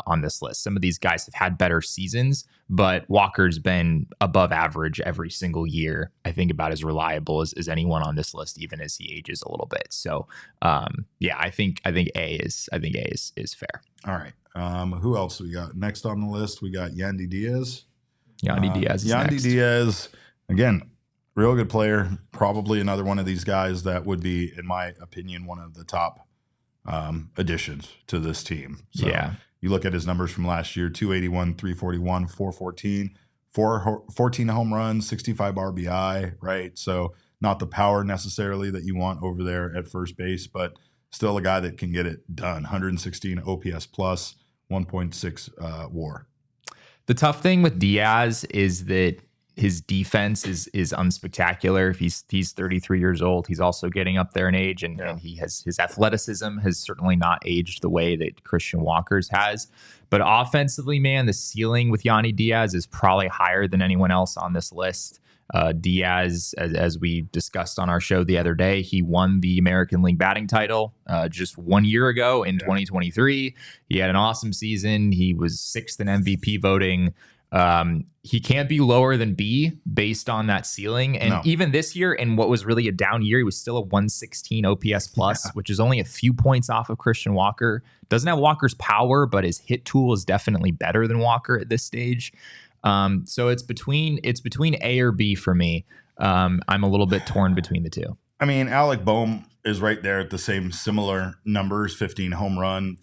S2: on this list. Some of these guys have had better seasons, but Walker's been above average every single year. I think about as reliable as anyone on this list, even as he ages a little bit. So, yeah, I think A is fair.
S1: All right. Who else we got next on the list? We got Yandy Diaz.
S2: Yandy Diaz is
S1: Yandy
S2: next.
S1: Diaz, again, real good player. Probably another one of these guys that would be, in my opinion, one of the top additions to this team. So
S2: yeah.
S1: You look at his numbers from last year: 281, 341, 414, 14 home runs, 65 RBI, right? So not the power necessarily that you want over there at first base, but still a guy that can get it done. 116 OPS plus, 1.6 WAR.
S2: The tough thing with Diaz is that his defense is unspectacular. He's 33 years old. He's also getting up there in age, and he has, his athleticism has certainly not aged the way that Christian Walker's has. But offensively, man, the ceiling with Yandy Diaz is probably higher than anyone else on this list. Diaz, as we discussed on our show the other day, he won the American League batting title just 1 year ago in 2023. He had an awesome season. He was 6th in MVP voting. He can't be lower than B based on that ceiling. And even this year, in what was really a down year, he was still a 116 OPS plus, which is only a few points off of Christian Walker. Doesn't have Walker's power, but his hit tool is definitely better than Walker at this stage. So it's between A or B for me. I'm a little bit torn between the two.
S1: I mean, Alec Boehm is right there at the same similar numbers, 15 home run,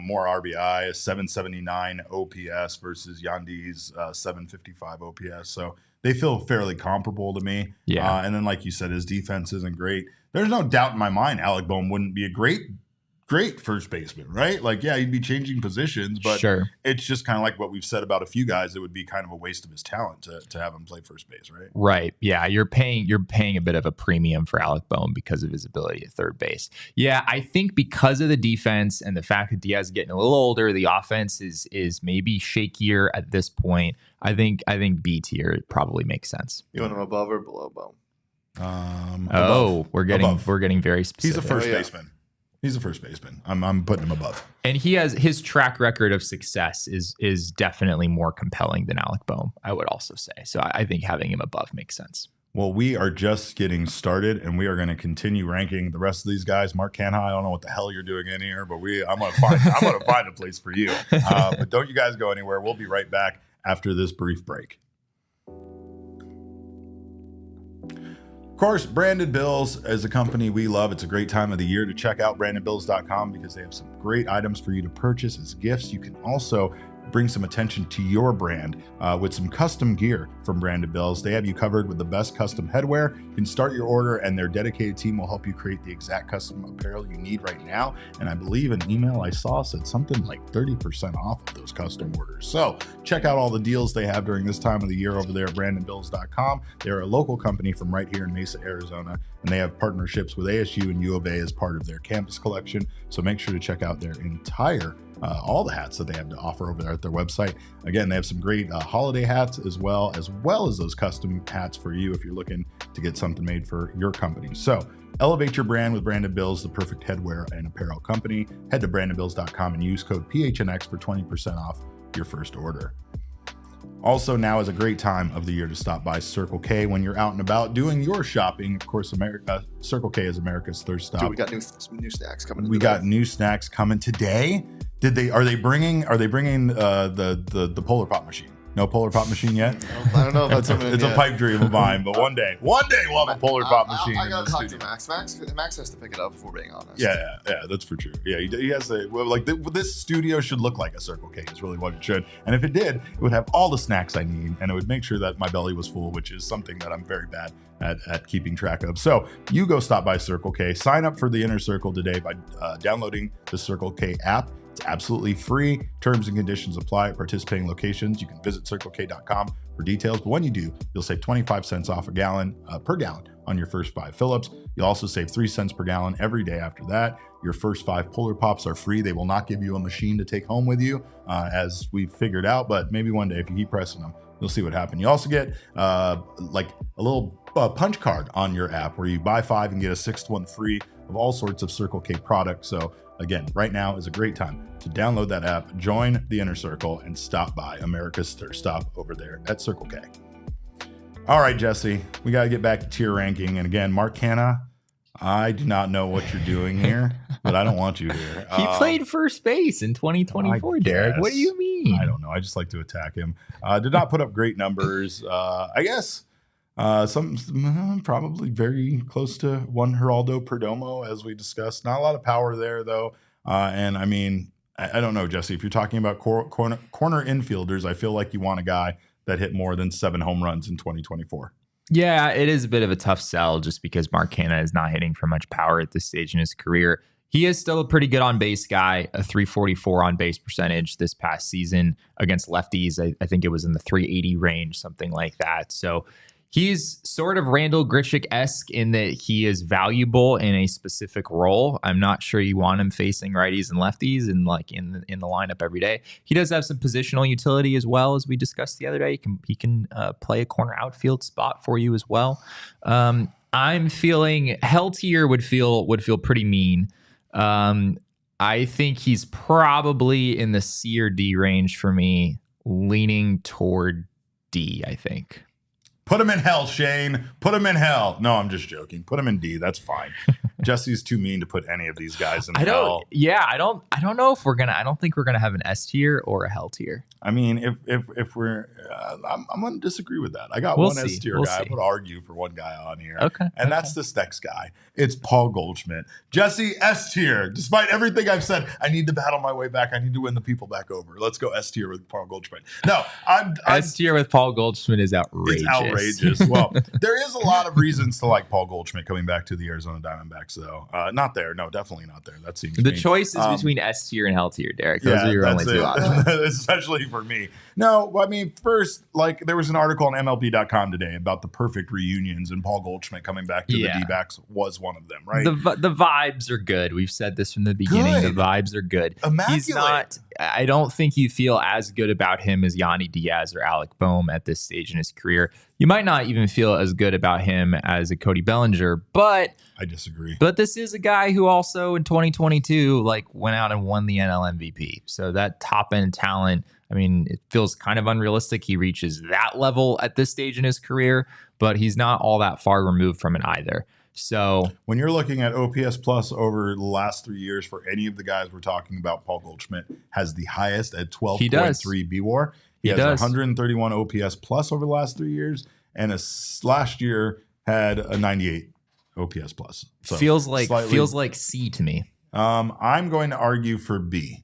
S1: more RBI, a 779 OPS versus Yandy's 755 OPS. So they feel fairly comparable to me.
S2: Yeah.
S1: And then, like you said, his defense isn't great. There's no doubt in my mind Alec Boehm wouldn't be a great first baseman, right? Like, yeah, he'd be changing positions, but
S2: sure.
S1: It's just kind of like what we've said about a few guys. It would be kind of a waste of his talent to have him play first base, right?
S2: Right. Yeah, you're paying a bit of a premium for Alec Boehm because of his ability at third base. Yeah, I think because of the defense and the fact that Diaz is getting a little older, the offense is maybe shakier at this point. I think B tier probably makes sense.
S3: You want him above or below Boehm?
S1: Above.
S2: We're getting very specific.
S1: He's a first baseman. He's a first baseman. I'm putting him above.
S2: And his track record of success is definitely more compelling than Alec Boehm, I would also say. So I think having him above makes sense.
S1: Well, we are just getting started, and we are going to continue ranking the rest of these guys. Mark Canha, I don't know what the hell you're doing in here, but I'm going to find a place for you. But don't you guys go anywhere. We'll be right back after this brief break. Of course, Branded Bills is a company we love. It's a great time of the year to check out brandedbills.com because they have some great items for you to purchase as gifts. You can also bring some attention to your brand with some custom gear from Branded Bills. They have you covered with the best custom headwear. You can start your order and their dedicated team will help you create the exact custom apparel you need right now. And I believe an email I saw said something like 30% off of those custom orders. So check out all the deals they have during this time of the year over there at brandedbills.com. They're a local company from right here in Mesa, Arizona, and they have partnerships with ASU and U of A as part of their campus collection. So make sure to check out their entire all the hats that they have to offer over there at their website. Again, they have some great holiday hats as well as those custom hats for you if you're looking to get something made for your company. So elevate your brand with Branded Bills, the perfect headwear and apparel company. Head to brandedbills.com and use code PHNX for 20% off your first order. Also, now is a great time of the year to stop by Circle K when you're out and about doing your shopping. Of course, Circle K is America's thirst stop.
S3: Dude, we got new snacks coming.
S1: We got new snacks coming today. Are they bringing the Polar Pop machine? No Polar Pop machine yet?
S3: I don't know if that's something.
S1: It's a pipe dream of mine, but one day we'll have a Polar Pop machine.
S3: I gotta talk to Max. Max has to pick it up, if we're being honest.
S1: Yeah, that's for true. Yeah, he has to. This studio should look like a Circle K. Is really what it should. And if it did, it would have all the snacks I need, and it would make sure that my belly was full, which is something that I'm very bad at keeping track of. So you go stop by Circle K. Sign up for the Inner Circle today by downloading the Circle K app. It's absolutely free. Terms and conditions apply at participating locations. You can visit circlek.com for details. But when you do, you'll save 25 cents off per gallon on your first 5 fill-ups. You'll also save 3 cents per gallon every day after that. Your first 5 Polar Pops are free. They will not give you a machine to take home with you, as we've figured out. But maybe one day, if you keep pressing them, you'll see what happens. You also get like a little punch card on your app where you buy 5 and get a 6th one free of all sorts of Circle K products. So again, right now is a great time to download that app, join the Inner Circle, and stop by America's thirst stop over there at Circle K. All right, Jesse, we got to get back to tier ranking. And again, Mark Canha, I do not know what you're doing here, but I don't want you here.
S2: He played first base in 2024, Derek. What do you mean?
S1: I don't know. I just like to attack him. Did not put up great numbers. I guess some probably very close to one Geraldo Perdomo, as we discussed. Not a lot of power there, though. And I mean, I don't know, Jesse, if you're talking about corner infielders, I feel like you want a guy that hit more than 7 home runs in 2024.
S2: Yeah, it is a bit of a tough sell just because Mark Canha is not hitting for much power at this stage in his career. He is still a pretty good on-base guy, a 344 on-base percentage this past season against lefties. I think it was in the 380 range, something like that. So he's sort of Randall Grichuk-esque in that he is valuable in a specific role. I'm not sure you want him facing righties and lefties and like in the lineup every day. He does have some positional utility as well, as we discussed the other day. He can play a corner outfield spot for you as well. I'm feeling hell tier would feel pretty mean. I think he's probably in the C or D range for me. leaning toward D, I think.
S1: Put him in hell, Shane. Put him in hell. No, I'm just joking. Put him in D. That's fine. Jesse's too mean to put any of these guys in hell.
S2: I don't know if I don't think we're gonna have an S tier or a hell tier.
S1: I mean, if we're, I'm going to disagree with that. I got one S tier guy. I would argue for one guy on here.
S2: Okay.
S1: And that's this next guy. It's Paul Goldschmidt. Jesse, S tier. Despite everything I've said, I need to battle my way back. I need to win the people back over. Let's go S tier with Paul Goldschmidt. No, I'm
S2: S tier with Paul Goldschmidt is outrageous.
S1: It's outrageous. Well, there is a lot of reasons to like Paul Goldschmidt coming back to the Arizona Diamondbacks, though. Not there. No, definitely not there. That seems
S2: the choice is between S tier and hell tier, Derek. Those are your only two options.
S1: Especially for me. No, I mean, first, like, there was an article on MLB.com today about the perfect reunions, and Paul Goldschmidt coming back to the D-backs was one of them, right?
S2: The vibes are good. We've said this from the beginning.
S1: Good.
S2: The vibes are good.
S1: Immaculate.
S2: He's not. I don't think you feel as good about him as Yandy Diaz or Alec Boehm at this stage in his career. You might not even feel as good about him as a Cody Bellinger, but
S1: I disagree.
S2: But this is a guy who also in 2022 went out and won the NL MVP. So that top end talent, I mean, it feels kind of unrealistic he reaches that level at this stage in his career, but he's not all that far removed from it either. So
S1: when you're looking at OPS plus over the last 3 years for any of the guys we're talking about, Paul Goldschmidt has the highest at 12.3 BWAR. He has 131 OPS plus over the last 3 years, and last year had a 98 OPS plus. So
S2: feels like C to me.
S1: I'm going to argue for B,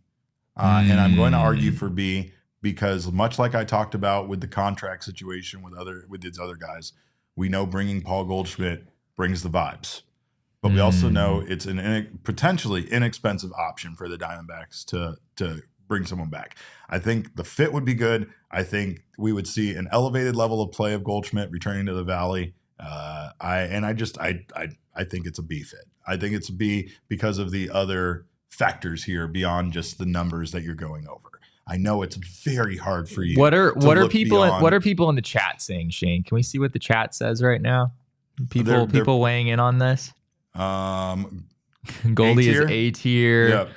S1: and I'm going to argue for B because much like I talked about with the contract situation with these other guys, we know bringing Paul Goldschmidt brings the vibes, but we also know it's an potentially inexpensive option for the Diamondbacks to bring someone back. I think the fit would be good. I think we would see an elevated level of play of Goldschmidt returning to the Valley. I think it's a B fit. I think it's a B because of the other factors here beyond just the numbers that you're going over. I know it's very hard for you.
S2: What are people in the chat saying, Shane? Can we see what the chat says right now? People weighing in on this. Goldie is A tier.
S1: Yep.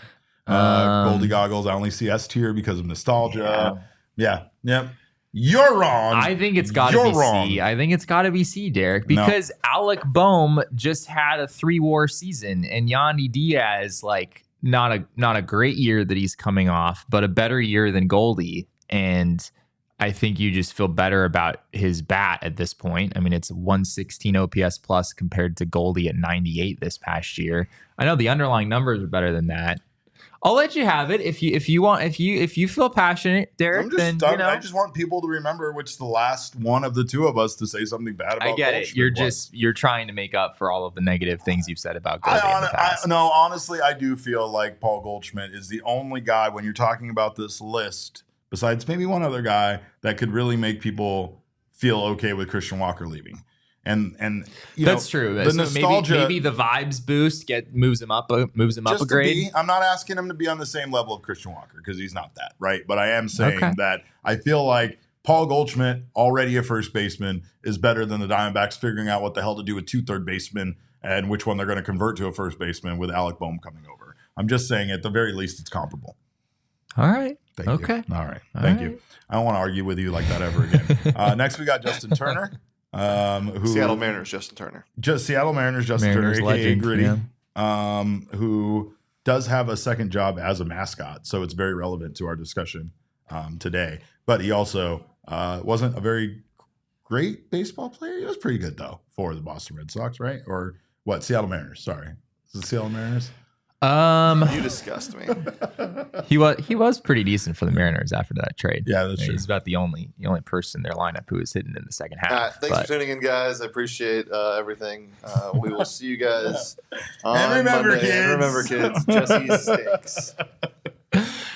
S1: Goldie goggles. I only see S tier because of nostalgia. Yeah. Yep. You're wrong.
S2: I think it's got to be C. I think it's got to be C, Derek, because Alec Boehm just had a 3-WAR season, and Yandy Diaz, not a great year that he's coming off, but a better year than Goldie. And I think you just feel better about his bat at this point. I mean, it's 116 OPS plus compared to Goldie at 98 this past year. I know the underlying numbers are better than that. I'll let you have it if you feel passionate, Derek.
S1: I just want people to remember which the last one of the two of us to say something bad about.
S2: I get it. You're trying to make up for all of the negative things you've said about Goldie in the past.
S1: Honestly, I do feel like Paul Goldschmidt is the only guy when you're talking about this list, besides maybe one other guy, that could really make people feel okay with Christian Walker leaving. And
S2: that's true.
S1: The nostalgia,
S2: maybe the vibes boost moves him up a grade.
S1: I'm not asking him to be on the same level of Christian Walker because he's not that, right? But I am saying that I feel like Paul Goldschmidt, already a first baseman, is better than the Diamondbacks figuring out what the hell to do with 2 third basemen and which one they're going to convert to a first baseman with Alec Boehm coming over. I'm just saying at the very least it's comparable.
S2: All right.
S1: Thank you. All right. Thank you. I don't want to argue with you like that ever again. Next we got Justin Turner.
S3: Seattle Mariners Justin Turner,
S1: aka Gritty, who does have a second job as a mascot, so it's very relevant to our discussion today. But he also wasn't a very great baseball player. He was pretty good though for the Boston Red Sox, right? Or what? Seattle Mariners. Sorry, is it Seattle Mariners?
S3: You disgust me.
S2: He was pretty decent for the Mariners after that trade.
S1: Yeah, that's true.
S2: He's about the only person in their lineup who was hitting in the second half.
S3: Thanks for tuning in, guys. I appreciate everything. We will see you guys on
S1: and remember,
S3: Monday.
S1: Kids.
S3: And remember, kids, Jesse stinks.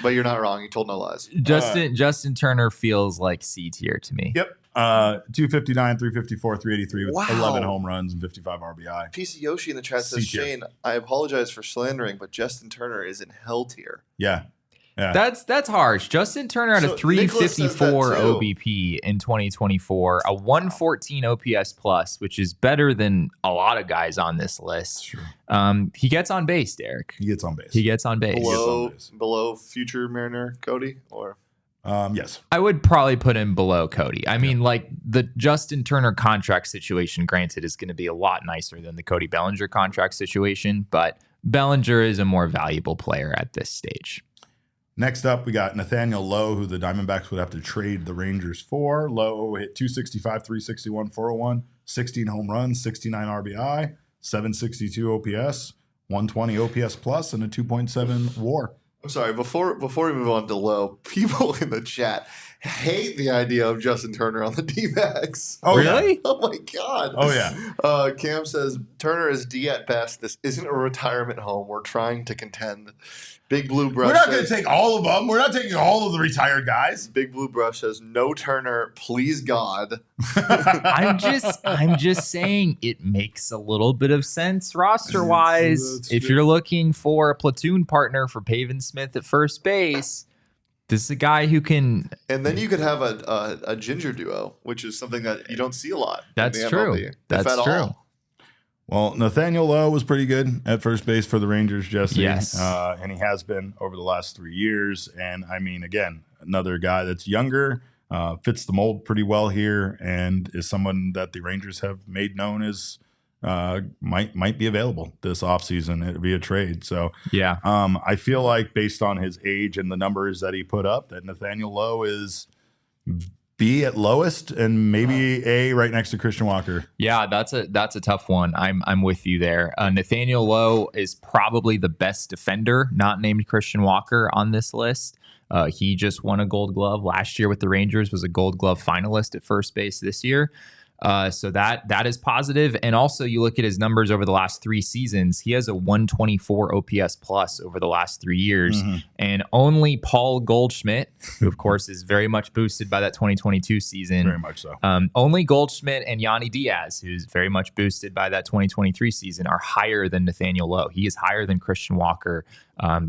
S3: But you're not wrong. You told no lies.
S2: Justin Turner feels like C tier to me.
S1: Yep. 259, 354, 383 with 11 home runs and 55 RBI.
S3: PC Yoshi in the chat says, Shane, I apologize for slandering, but Justin Turner is in hell tier.
S1: Yeah.
S2: That's harsh. Justin Turner had a 354 OBP in 2024, a 114 OPS plus, which is better than a lot of guys on this list.
S1: Sure.
S2: He gets on base, Derek.
S1: He gets on base.
S2: Below
S3: future Mariner Cody, or
S1: Yes.
S2: I would probably put him below Cody. I mean, like the Justin Turner contract situation, granted, is going to be a lot nicer than the Cody Bellinger contract situation, but Bellinger is a more valuable player at this stage.
S1: Next up, we got Nathaniel Lowe, who the Diamondbacks would have to trade the Rangers for. Lowe hit 265, 361, 401, 16 home runs, 69 RBI, 762 OPS, 120 OPS plus, and a 2.7 WAR.
S3: I'm sorry, before we move on to Lowe, people in the chat hate the idea of Justin Turner on the D-backs.
S1: Oh,
S2: really?
S1: Yeah.
S3: Oh, my God.
S1: Oh, yeah.
S3: Cam says, Turner is D at best. This isn't a retirement home. We're trying to contend. Big Blue Brush
S1: We're not going to take all of them. We're not taking all of the retired guys.
S3: Big Blue Brush says, no Turner, please God.
S2: I'm just saying it makes a little bit of sense roster-wise. If you're looking for a platoon partner for Pavin Smith at first base, this is a guy who can.
S3: And then you could have a ginger duo, which is something that you don't see a lot.
S2: That's
S3: in the
S2: true.
S3: MLB,
S2: That's
S3: if at
S2: true.
S3: all.
S1: Well, Nathaniel Lowe was pretty good at first base for the Rangers, Jesse.
S2: Yes.
S1: And he has been over the last 3 years. And, I mean, again, another guy that's younger, fits the mold pretty well here, and is someone that the Rangers have made known as might be available this offseason via trade. So,
S2: Yeah.
S1: I feel like based on his age and the numbers that he put up, that Nathaniel Lowe is B at lowest and maybe A right next to Christian Walker.
S2: Yeah, that's a tough one. I'm with you there. Nathaniel Lowe is probably the best defender, not named Christian Walker, on this list. He just won a Gold Glove last year with the Rangers, was a Gold Glove finalist at first base this year. So that is positive. And also you look at his numbers over the last 3 seasons, he has a 124 OPS plus over the last 3 years.
S1: Mm-hmm.
S2: And only Paul Goldschmidt, who of course is very much boosted by that 2022 season.
S1: Very much so.
S2: Only Goldschmidt and Yanni Diaz, who's very much boosted by that 2023 season, are higher than Nathaniel Lowe. He is higher than Christian Walker.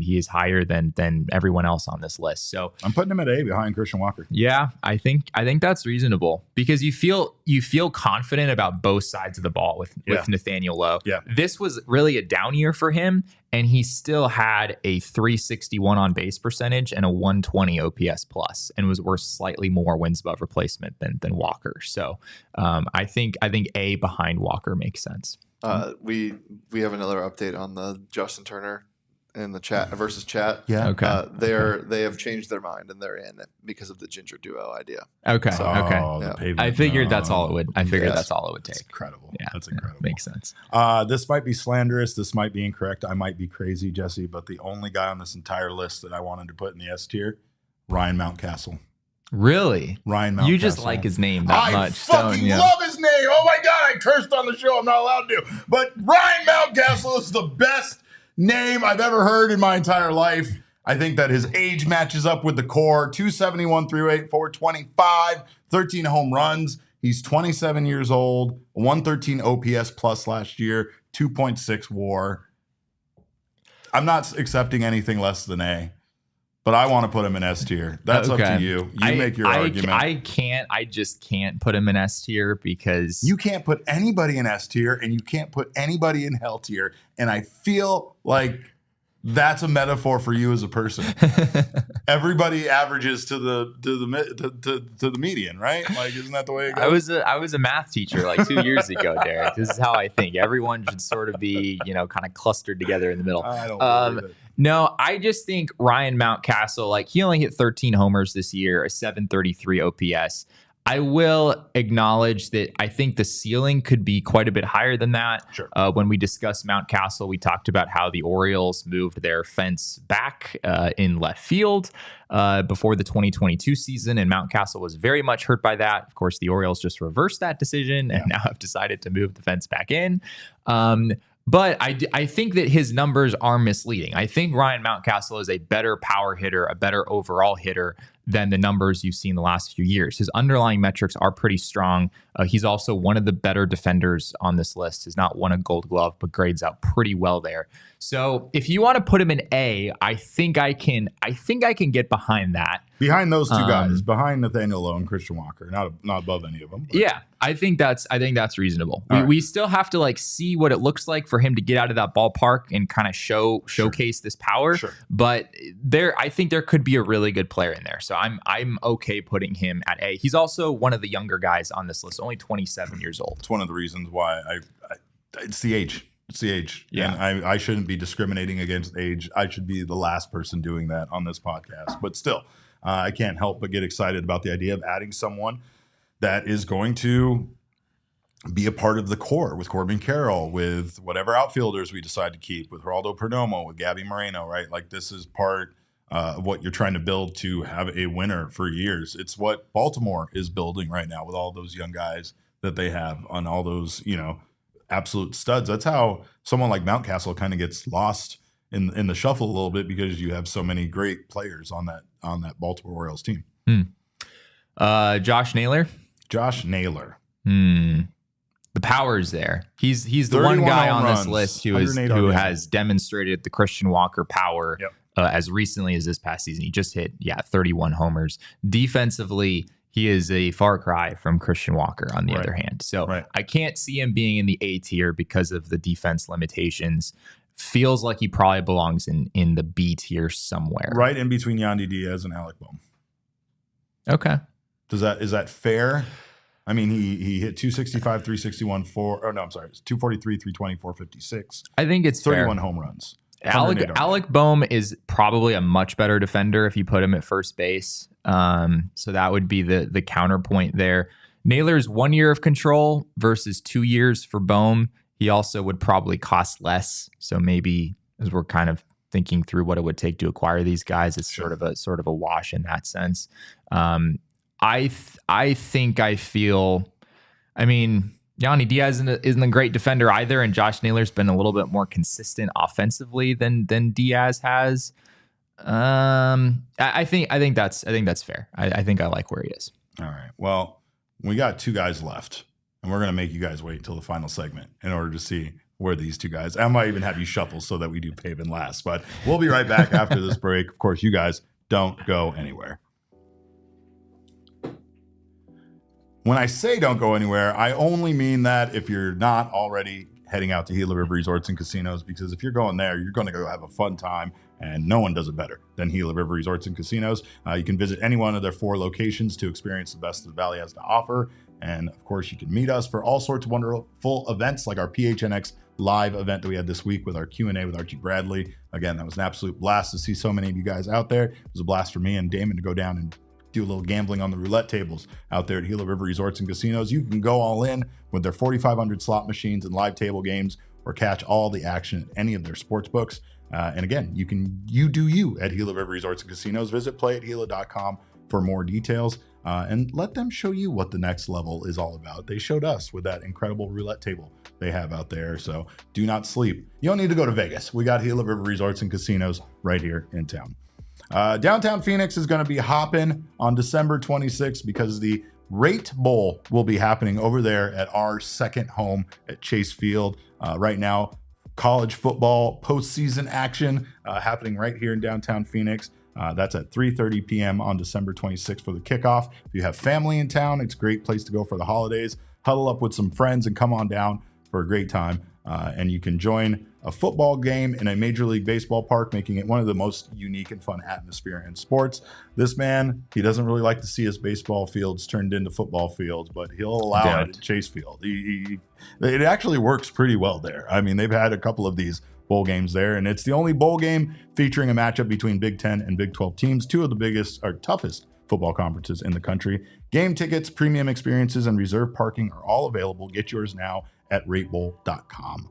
S2: He is higher than everyone else on this list. So
S1: I'm putting him at A behind Christian Walker.
S2: yeah, I think that's reasonable because you feel confident about both sides of the ball with Nathaniel Lowe.
S1: Yeah.
S2: This was really a down year for him, and he still had a 361 on base percentage and a 120 OPS plus, and was worth slightly more wins above replacement than Walker. So I think A behind Walker makes sense.
S3: We have another update on the Justin Turner in the chat versus chat.
S1: Yeah.
S2: Okay.
S3: They have changed their mind and they're in it because of the ginger duo idea.
S2: Okay.
S3: So-
S2: okay.
S1: Oh, the
S3: Yeah.
S1: pavement.
S2: I figured that's all it would. I figured
S3: Yes.
S2: that's all it would
S1: That's
S2: take.
S1: incredible.
S2: Yeah,
S1: That's incredible.
S2: Makes sense.
S1: This might be slanderous. This might be incorrect. I might be crazy, Jesse, but the only guy on this entire list that I wanted to put in the S tier, Ryan Mountcastle.
S2: Really?
S1: Ryan Mountcastle.
S2: You just like his name that
S1: I
S2: much.
S1: fucking
S2: don't you?
S1: love his name. Oh my God, I cursed on the show. I'm not allowed to. But Ryan Mountcastle is the best name I've ever heard in my entire life. I think that his age matches up with the core. 271, 308, 425, 13 home runs. He's 27 years old, 113 OPS plus last year, 2.6 WAR. I'm not accepting anything less than A, but I want to put him in S tier. That's up to you. You make your argument.
S2: I just can't put him in S tier because
S1: You can't put anybody in S tier and you can't put anybody in hell tier. And I feel like that's a metaphor for you as a person. Everybody averages to the median, right? Like, isn't that the way it goes?
S2: I was a math teacher like 2 years ago, Derek. This is how I think. Everyone should sort of be, kind of clustered together in the middle.
S1: I don't believe it.
S2: No, I just think Ryan Mountcastle, like he only hit 13 homers this year, a 733 OPS. I will acknowledge that I think the ceiling could be quite a bit higher than that.
S1: Sure.
S2: When we discussed Mountcastle, we talked about how the Orioles moved their fence back in left field before the 2022 season, and Mountcastle was very much hurt by that. Of course, the Orioles just reversed that decision and now have decided to move the fence back in. But I think that his numbers are misleading. I think Ryan Mountcastle is a better power hitter, a better overall hitter than the numbers you've seen the last few years. His underlying metrics are pretty strong. He's also one of the better defenders on this list. He's not won a Gold Glove, but grades out pretty well there. So if you want to put him in A, I think I can get behind that.
S1: Behind those two guys, behind Nathaniel Lowe and Christian Walker, not above any of them. But.
S2: Yeah, I think that's reasonable.
S1: All right.
S2: We still have to see what it looks like for him to get out of that ballpark and kind of showcase this power.
S1: Sure.
S2: But I think there could be a really good player in there. So I'm okay putting him at A. He's also one of the younger guys on this list, only 27 years old.
S1: It's one of the reasons why it's the age. It's the age.
S2: Yeah.
S1: And I shouldn't be discriminating against age. I should be the last person doing that on this podcast. But still, I can't help but get excited about the idea of adding someone that is going to be a part of the core with Corbin Carroll, with whatever outfielders we decide to keep, with Geraldo Perdomo, with Gabby Moreno, right? Like, this is part of what you're trying to build to have a winner for years. It's what Baltimore is building right now with all those young guys that they have on all those, absolute studs. That's how someone like Mountcastle kind of gets lost in the shuffle a little bit, because you have so many great players on that Baltimore Orioles team.
S2: Josh Naylor. The power is there. He's the one guy on this list who has demonstrated the Christian Walker power as recently as this past season. He just hit 31 homers. Defensively, he is a far cry from Christian Walker on the other hand. So I can't see him being in the A tier because of the defense limitations. Feels like he probably belongs in the B tier somewhere.
S1: Right in between Yandy Diaz and Alec Bohm.
S2: Okay.
S1: Is that fair? I mean, he hit 265, 361, 243, 320, 456.
S2: I think it's
S1: 31
S2: fair.
S1: home runs.
S2: Alec Bohm is probably a much better defender if you put him at first base. So that would be the counterpoint there. Naylor's 1 year of control versus 2 years for Bohm. He also would probably cost less. So maybe, as we're kind of thinking through what it would take to acquire these guys, it's sort of a wash in that sense. I mean, Yandy Diaz isn't a great defender either, and Josh Naylor's been a little bit more consistent offensively than Diaz has. I think that's fair. I think I like where he is.
S1: All right. Well, we got two guys left, and we're gonna make you guys wait until the final segment in order to see where these two guys. I might even have you shuffle so that we do Pavin last, but we'll be right back after this break. Of course, you guys don't go anywhere. When I say don't go anywhere, I only mean that if you're not already heading out to Gila River Resorts and Casinos, because if you're going there, you're going to go have a fun time, and no one does it better than Gila River Resorts and Casinos. You can visit any one of their 4 locations to experience the best the Valley has to offer. And of course, you can meet us for all sorts of wonderful events, like our PHNX live event that we had this week with our Q&A with Archie Bradley. Again, that was an absolute blast to see so many of you guys out there. It was a blast for me and Damon to go down and do a little gambling on the roulette tables out there at Gila River Resorts and Casinos. You can go all in with their 4,500 slot machines and live table games, or catch all the action at any of their sports books. And again, you do you at Gila River Resorts and Casinos. Visit playatgila.com for more details, and let them show you what the next level is all about. They showed us with that incredible roulette table they have out there. So do not sleep. You don't need to go to Vegas. We got Gila River Resorts and Casinos right here in town. Downtown Phoenix is going to be hopping on December 26th because the Rate Bowl will be happening over there at our second home at Chase Field. Right now, college football postseason action happening right here in downtown Phoenix. That's at 3:30 p.m. on December 26th for the kickoff. If you have family in town, it's a great place to go for the holidays. Huddle up with some friends and come on down for a great time. And you can join a football game in a Major League Baseball park, making it one of the most unique and fun atmosphere in sports. This man, he doesn't really like to see his baseball fields turned into football fields, but he'll allow it at Chase Field. It actually works pretty well there. I mean, they've had a couple of these bowl games there, and it's the only bowl game featuring a matchup between Big 10 and Big 12 teams, two of the biggest or toughest football conferences in the country. Game tickets, premium experiences, and reserved parking are all available. Get yours now at ratebowl.com.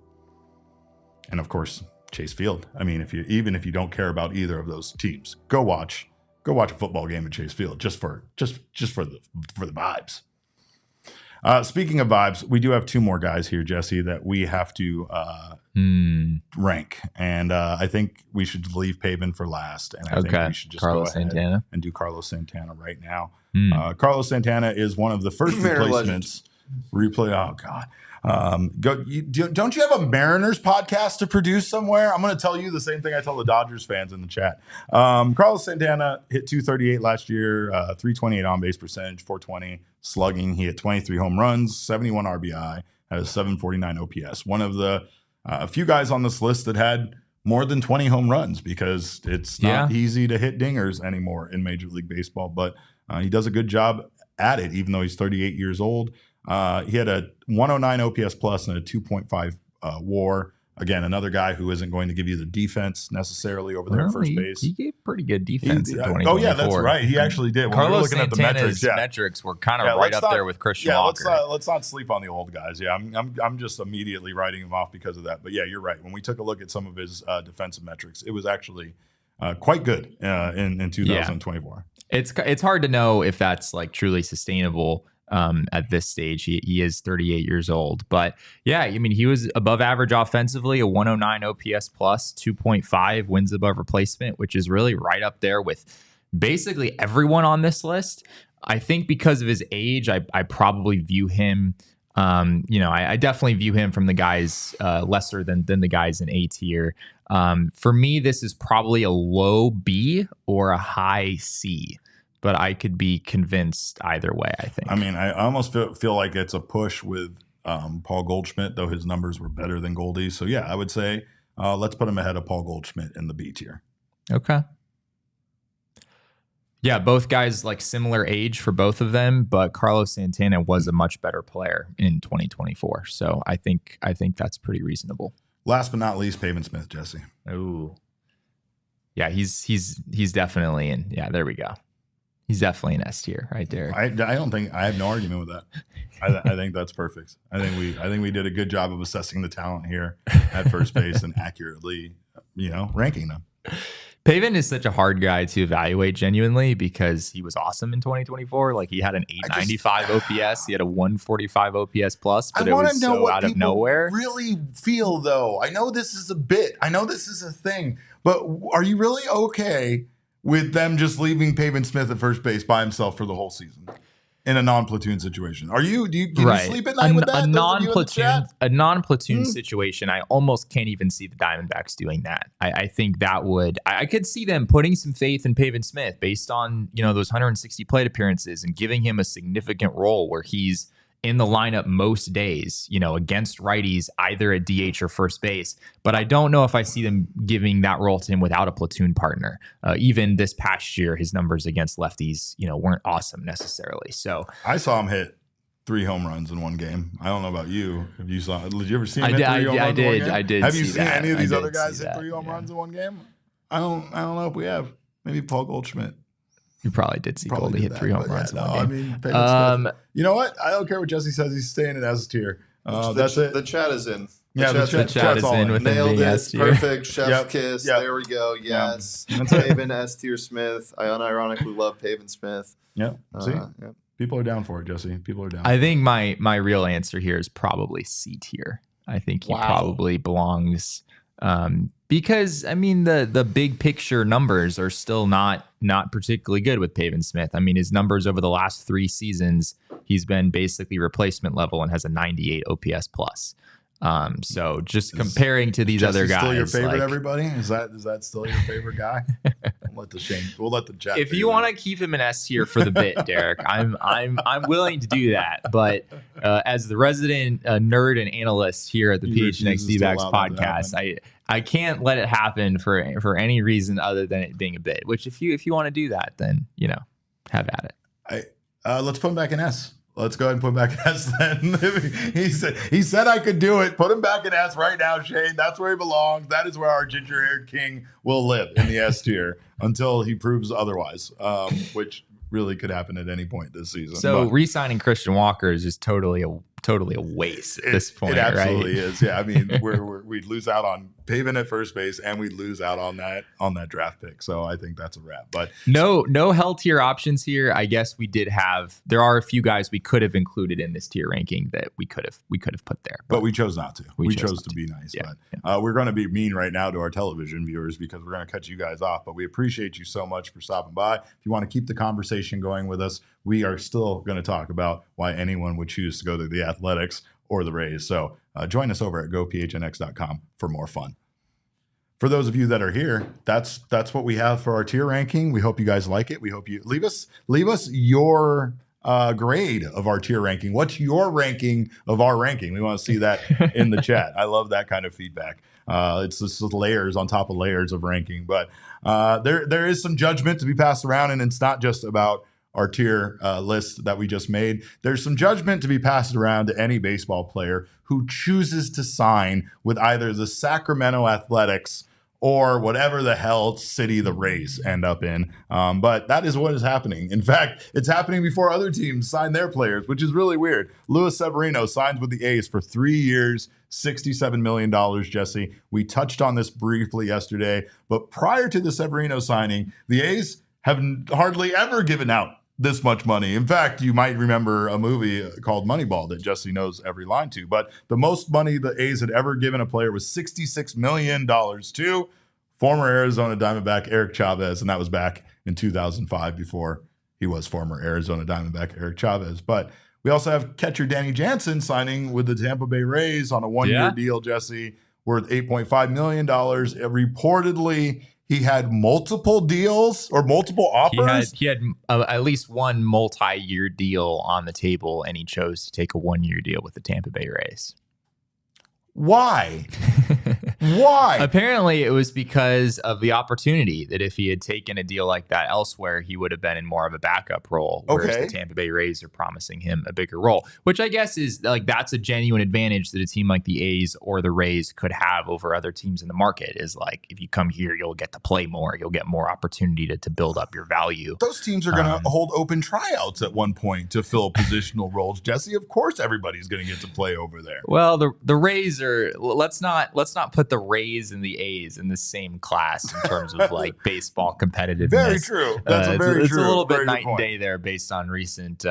S1: And of course, Chase Field. I mean, if you don't care about either of those teams, go watch a football game at Chase Field just for the vibes. Speaking of vibes, we do have two more guys here, Jesse, that we have to rank, and I think we should leave Pavin for last. And I think we should just
S2: Carlos
S1: go ahead
S2: Santana.
S1: and do Carlos Santana right now. Carlos Santana is one of the first replacements. Oh God. Don't you have a Mariners podcast to produce somewhere? I'm going to tell you the same thing I tell the Dodgers fans in the chat. Carlos Santana hit 238 last year, 328 on base percentage, 420 slugging. He hit 23 home runs, 71 RBI, has 749 OPS. One of the a few guys on this list that had more than 20 home runs because it's not easy to hit dingers anymore in Major League Baseball. But he does a good job at it, even though he's 38 years old. He had a 109 OPS plus and a 2.5 WAR. Again, another guy who isn't going to give you the defense necessarily over there at first base.
S2: He gave pretty good defense in 2024.
S1: Oh, yeah, that's right. He actually did. When
S2: Carlos
S1: we were looking
S2: Santana's
S1: at the
S2: metrics were kind of right up there with Christian Walker.
S1: Let's not sleep on the old guys. Yeah, I'm just immediately writing him off because of that. But yeah, you're right. When we took a look at some of his defensive metrics, it was actually quite good in 2024.
S2: It's hard to know if that's like truly sustainable. At this stage, he is 38 years old, but yeah, I mean, he was above average offensively, a 109 OPS plus, 2.5 wins above replacement, which is really right up there with basically everyone on this list. I think because of his age, I probably view him, I definitely view him from the guys lesser than the guys in A tier. For me, this is probably a low B or a high C. But I could be convinced either way, I think.
S1: I mean, I almost feel like it's a push with Paul Goldschmidt, though his numbers were better than Goldie's. So, yeah, I would say let's put him ahead of Paul Goldschmidt in the B tier.
S2: Okay. Yeah, both guys like similar age for both of them, but Carlos Santana was a much better player in 2024. So I think that's pretty reasonable.
S1: Last but not least, Pavin Smith, Jesse.
S2: Ooh. Yeah, he's definitely in. Yeah, there we go. He's definitely an S tier right there.
S1: I don't think I have no argument with that. I think that's perfect. I think we did a good job of assessing the talent here at first base and accurately, ranking them.
S2: Pavin is such a hard guy to evaluate genuinely because he was awesome in 2024. Like he had an 895 OPS, he had a 145 OPS plus, but it was so out of nowhere.
S1: Really feel though. I know this is a bit. I know this is a thing, but are you really okay with them just leaving Pavin Smith at first base by himself for the whole season in a non-platoon situation? Can you sleep at night with that?
S2: A non-platoon situation, I almost can't even see the Diamondbacks doing that. I think that would, I could see them putting some faith in Pavin Smith based on, those 160 plate appearances and giving him a significant role where he's in the lineup most days, against righties, either at DH or first base. But I don't know if I see them giving that role to him without a platoon partner. Even this past year, his numbers against lefties, weren't awesome necessarily. So
S1: I saw him hit 3 home runs in one game. I don't know about you. Have you did you ever see him hit 3 home runs in one game?
S2: I did.
S1: Have you seen any of these other guys hit 3 home runs in one game? I don't know if we have. Maybe Paul Goldschmidt.
S2: You probably did see Goldie hit 3 home runs in one game.
S1: I mean, you know what? I don't care what Jesse says. He's staying in S tier. That's it.
S3: The chat is in.
S2: The chat is in with
S3: nailed it. Perfect. Chef's kiss. Yep. There we go. Yes. Pavin S tier Smith. I unironically love Pavin Smith.
S1: Yeah. See, people are down for it, Jesse. People are down.
S2: I think my real answer here is probably C tier. I think he probably belongs. Because I mean the big picture numbers are still not particularly good with Pavin Smith. I mean his numbers over the last 3 seasons, he's been basically replacement level and has a 98 OPS plus. So just comparing to these other guys,
S1: still your favorite, everybody? Is that still your favorite guy? We'll let the chat.
S2: If you want to keep him an S tier for the bit, Derek, I'm willing to do that. But as the resident nerd and analyst here at the PHNX Dbacks podcast, I can't let it happen for any reason other than it being a bit. Which if you want to do that, then have at it.
S1: Let's put him back in S. Let's go ahead and put him back in S then. he said I could do it. Put him back in S right now, Shane. That's where he belongs. That is where our ginger-haired king will live, in the S tier, until he proves otherwise, which really could happen at any point this season.
S2: So re-signing Christian Walker is just totally a waste at this point, right?
S1: It absolutely is. Yeah, I mean, we'd lose out on Pavin at first base, and we'd lose out on that draft pick. So I think that's a wrap. But
S2: no hell tier options here. I guess there are a few guys we could have included in this tier ranking that we could have put there,
S1: but we chose not to. We chose to be nice. Yeah, but we're going to be mean right now to our television viewers because we're going to cut you guys off. But we appreciate you so much for stopping by. If you want to keep the conversation going with us, we are still going to talk about why anyone would choose to go to the Athletics or the Rays. So join us over at gophnx.com for more fun. For those of you that are here, that's what we have for our tier ranking. We hope you guys like it. We hope you leave us your grade of our tier ranking. What's your ranking of our ranking? We want to see that in the chat. I love that kind of feedback. It's just layers on top of layers of ranking. But there is some judgment to be passed around, and it's not just about our tier list that we just made. There's some judgment to be passed around to any baseball player who chooses to sign with either the Sacramento Athletics or whatever the hell city the Rays end up in. But that is what is happening. In fact, it's happening before other teams sign their players, which is really weird. Luis Severino signs with the A's for 3 years, $67 million, Jesse. We touched on this briefly yesterday, but prior to the Severino signing, the A's have hardly ever given out this much money. In fact, you might remember a movie called Moneyball that Jesse knows every line to, but the most money the A's had ever given a player was $66 million to former Arizona Diamondback Eric Chavez, and that was back in 2005 before he was former Arizona Diamondback Eric Chavez. But we also have catcher Danny Jansen signing with the Tampa Bay Rays on a one-year deal, Jesse, worth $8.5 million. Reportedly, he had multiple deals or multiple offers.
S2: He had at least one multi-year deal on the table, and he chose to take a one-year deal with the Tampa Bay Rays.
S1: Why? Why?
S2: Apparently, it was because of the opportunity that if he had taken a deal like that elsewhere, he would have been in more of a backup role. Whereas the Tampa Bay Rays are promising him a bigger role, which I guess is like that's a genuine advantage that a team like the A's or the Rays could have over other teams in the market. Is like if you come here, you'll get to play more, you'll get more opportunity to build up your value.
S1: Those teams are going to hold open tryouts at one point to fill positional roles. Jesse, of course, everybody's going to get to play over there.
S2: Well, the Rays are. Let's not put the Rays and the A's in the same class in terms of like baseball competitiveness.
S1: Very true. That's
S2: it's a little bit night and day there based on recent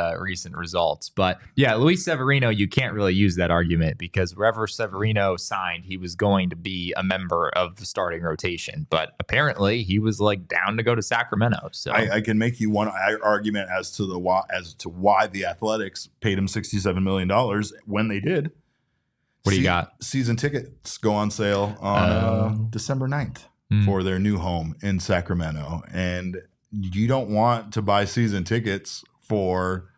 S2: results. But yeah, Luis Severino, you can't really use that argument because wherever Severino signed, he was going to be a member of the starting rotation. But apparently, he was like down to go to Sacramento. So
S1: I can make you one argument as to why the Athletics paid him $67 million when they did.
S2: What do you got?
S1: Season tickets go on sale on December 9th for their new home in Sacramento. And you don't want to buy season tickets for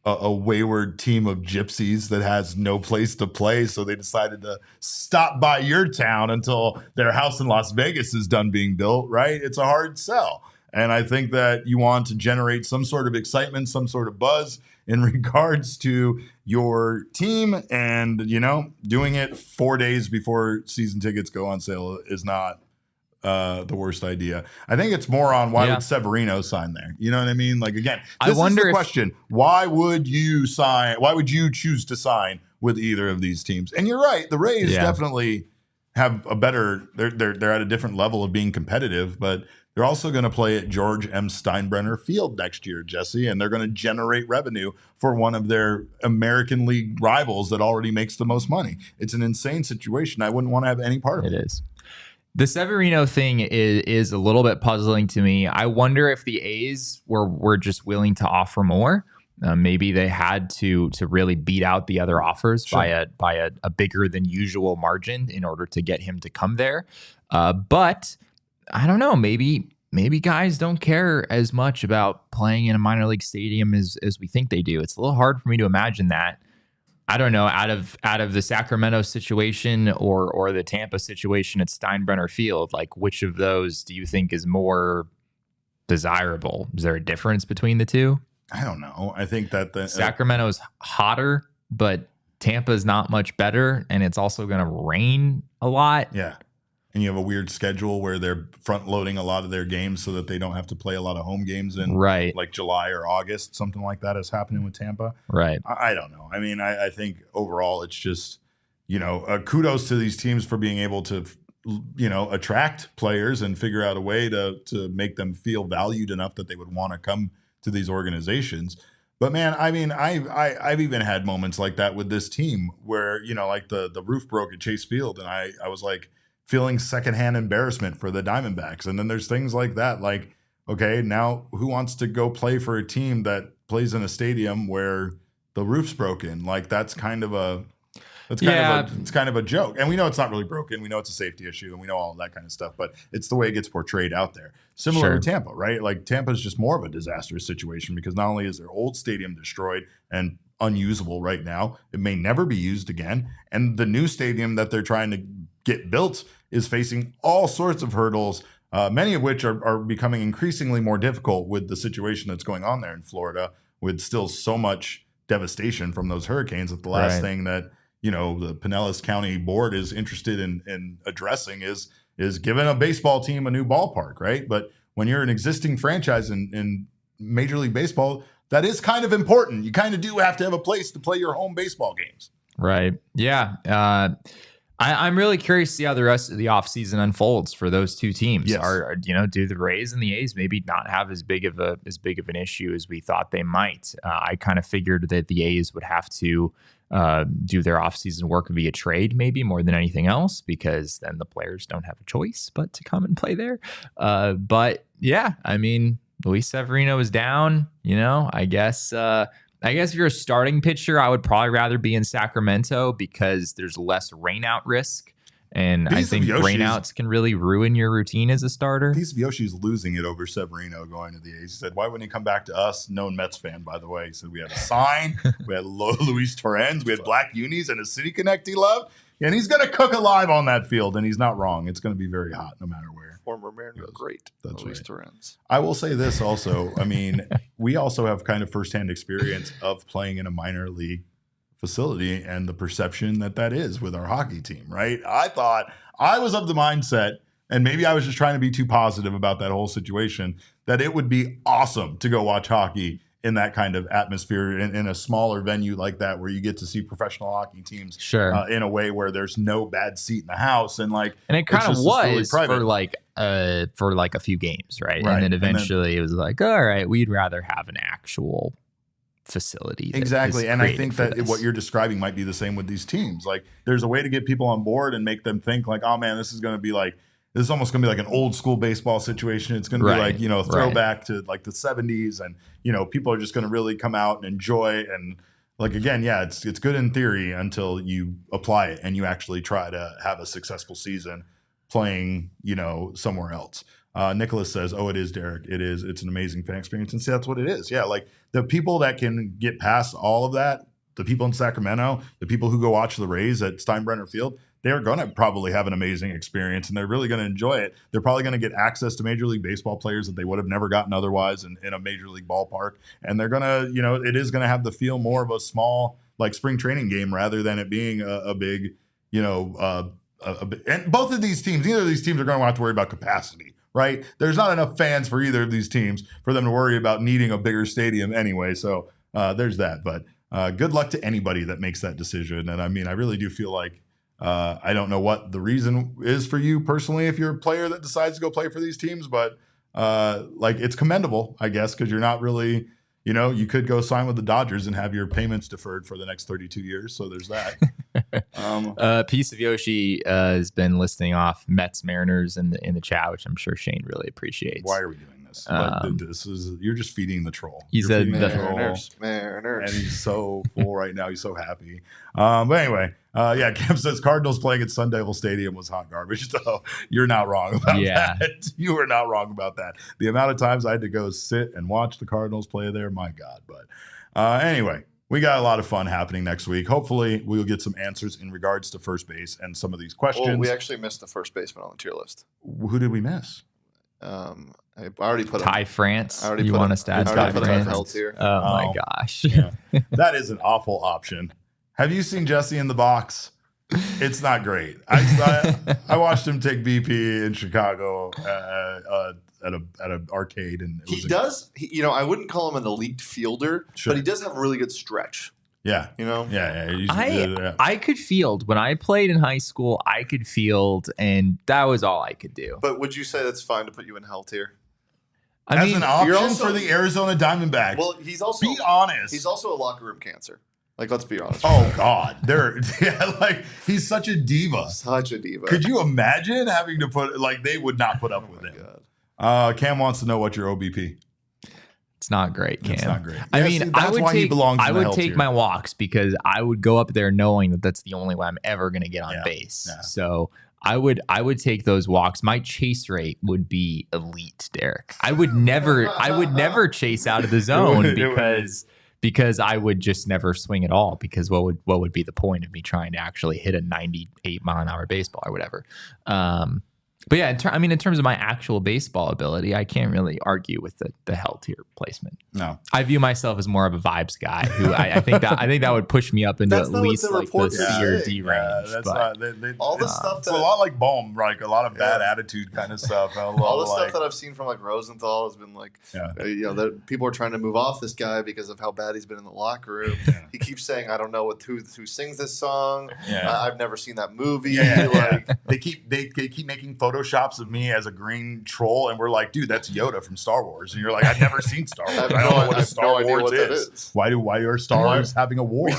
S1: a wayward team of gypsies that has no place to play. So they decided to stop by your town until their house in Las Vegas is done being built, right? It's a hard sell. And I think that you want to generate some sort of excitement, some sort of buzz in regards to your team, and doing it 4 days before season tickets go on sale is not the worst idea. I think it's more on why would Severino sign there? You know what I mean? Like again, this is the question: why would you sign? Why would you choose to sign with either of these teams? And you're right, the Rays definitely have a better. They're at a different level of being competitive, but they're also going to play at George M. Steinbrenner Field next year, Jesse, and they're going to generate revenue for one of their American League rivals that already makes the most money. It's an insane situation. I wouldn't want to have any part of it.
S2: It is. The Severino thing is a little bit puzzling to me. I wonder if the A's were just willing to offer more. Maybe they had to really beat out the other offers by a bigger than usual margin in order to get him to come there. But I don't know. Maybe guys don't care as much about playing in a minor league stadium as we think they do. It's a little hard for me to imagine that. I don't know, out of the Sacramento situation or the Tampa situation at Steinbrenner Field, like which of those do you think is more desirable? Is there a difference between the two?
S1: I don't know. I think that the
S2: Sacramento's hotter, but Tampa's not much better, and it's also going to rain a lot.
S1: Yeah. And you have a weird schedule where they're front loading a lot of their games so that they don't have to play a lot of home games in like July or August. Something like that is happening with Tampa.
S2: Right.
S1: I don't know. I mean, I think overall it's just, kudos to these teams for being able to, attract players and figure out a way to make them feel valued enough that they would want to come to these organizations. But man, I mean, I've even had moments like that with this team where, like the roof broke at Chase Field and I was like, feeling secondhand embarrassment for the Diamondbacks. And then there's things like that, like, okay, now who wants to go play for a team that plays in a stadium where the roof's broken? Like it's kind of a joke. And we know it's not really broken. We know it's a safety issue and we know all that kind of stuff, but it's the way it gets portrayed out there. Similar
S2: Sure.
S1: to Tampa, right? Like Tampa is just more of a disastrous situation because not only is their old stadium destroyed and unusable right now, it may never be used again. And the new stadium that they're trying to get built is facing all sorts of hurdles, many of which are becoming increasingly more difficult with the situation that's going on there in Florida, with still so much devastation from those hurricanes. That the last
S2: Right.
S1: thing that the Pinellas County Board is interested in addressing is giving a baseball team a new ballpark, right? But when you're an existing franchise in Major League Baseball, that is kind of important. You kind of do have to have a place to play your home baseball games.
S2: Right. Yeah. I'm really curious to see how the rest of the offseason unfolds for those two teams.
S1: Yes.
S2: Do the Rays and the A's maybe not have as big of an issue as we thought they might? I kind of figured that the A's would have to do their offseason work via trade, maybe more than anything else, because then the players don't have a choice but to come and play there. But yeah, I mean, Luis Severino is down. I guess if you're a starting pitcher, I would probably rather be in Sacramento because there's less rainout risk. And I think rainouts can really ruin your routine as a starter.
S1: Piece of Yoshi's losing it over Severino going to the A's. He said, why wouldn't he come back to us? Known Mets fan, by the way. He said, we had a sign. We had Luis Torrens. We had black unis and a City Connect he loved. And he's going to cook alive on that field. And he's not wrong. It's going to be very hot no matter where.
S3: Former Mariner, great.
S1: That's
S3: Luis
S1: right.
S3: Torrens.
S1: I will say this also. I mean, we also have kind of firsthand experience of playing in a minor league facility and the perception that is with our hockey team, right? I thought I was of the mindset, and maybe I was just trying to be too positive about that whole situation, that it would be awesome to go watch hockey in that kind of atmosphere in a smaller venue like that, where you get to see professional hockey teams in a way where there's no bad seat in the house. And
S2: it kind of was for like a few games, right? And then eventually it was like, all right, we'd rather have an actual facility.
S1: Exactly. And I think that what you're describing might be the same with these teams. Like there's a way to get people on board and make them think like, oh man, this is almost going to be like an old school baseball situation. It's going to be like, a throwback to like the 70s, and, people are just going to really come out and enjoy. And like, again, yeah, it's good in theory until you apply it and you actually try to have a successful season playing, somewhere else. Nicholas says, oh, it is, Derek. It is. It's an amazing fan experience. And see, that's what it is. Yeah. Like the people that can get past all of that, the people in Sacramento, the people who go watch the Rays at Steinbrenner Field, they're going to probably have an amazing experience and they're really going to enjoy it. They're probably going to get access to Major League Baseball players that they would have never gotten otherwise in a Major League ballpark. And they're going to, it is going to have the feel more of a small, like spring training game rather than it being a big, and both of these teams, neither of these teams are going to have to worry about capacity, right? There's not enough fans for either of these teams for them to worry about needing a bigger stadium anyway. So there's that. But good luck to anybody that makes that decision. And I mean, I really do feel like, I don't know what the reason is for you personally if you're a player that decides to go play for these teams, but like it's commendable, I guess, because you're not really, you could go sign with the Dodgers and have your payments deferred for the next 32 years. So there's that.
S2: Piece of Yoshi has been listing off Mets Mariners in the chat, which I'm sure Shane really appreciates.
S1: Why are we doing this? You're just feeding the troll.
S2: He said
S3: Mariners.
S1: And he's so full right now. He's so happy. But anyway, Cam says Cardinals playing at Sun Devil Stadium was hot garbage. So you're not wrong about that. You are not wrong about that. The amount of times I had to go sit and watch the Cardinals play there, my God. But anyway, we got a lot of fun happening next week. Hopefully we'll get some answers in regards to first base and some of these questions.
S3: Well, we actually missed the first baseman on the tier list.
S1: Who did we miss?
S3: I already put
S2: Ty France.
S3: You
S2: want us to add Ty France?
S3: Here.
S2: Oh my gosh.
S1: Yeah. That is an awful option. Have you seen Jesse in the Box? It's not great. I watched him take BP in Chicago at an arcade, and
S3: he does. I wouldn't call him an elite fielder, but he does have a really good stretch.
S1: Yeah.
S2: I could field when I played in high school. I could field, and that was all I could do.
S3: But would you say that's fine to put you in hell tier?
S1: As an option for the Arizona Diamondbacks.
S3: Well, he's also
S1: be honest.
S3: He's also a locker room cancer. Like, let's be honest.
S1: Oh God, he's such a diva.
S3: Such a diva.
S1: Could you imagine having to put they would not put up with him? God. Cam wants to know what your OBP.
S2: It's not great, Cam.
S1: It's not great.
S2: I mean, I would take my walks because I would go up there knowing that that's the only way I'm ever going to get on base. Yeah. So I would take those walks. My chase rate would be elite, Derek. I would never chase out of the zone because I would just never swing at all, because what would be the point of me trying to actually hit a 98 mile an hour baseball or whatever? But yeah, in terms of my actual baseball ability, I can't really argue with the hell tier placement.
S1: No,
S2: I view myself as more of a vibes guy. Who I think that would push me up into at least like the C or D range.
S1: That's
S2: but,
S1: not
S3: all the stuff
S1: it's a lot like Bohm, like a lot of bad attitude kind of stuff.
S3: All the stuff that I've seen from like Rosenthal has been like, that people are trying to move off this guy because of how bad he's been in the locker room. He keeps saying, "I don't know who sings this song. I've never seen that movie."
S1: They keep making photoshops of me as a green troll, and we're like, dude, that's Yoda from Star Wars, and you're like, I've never seen Star Wars. I don't know what a Star Wars is. Why are stars having a war?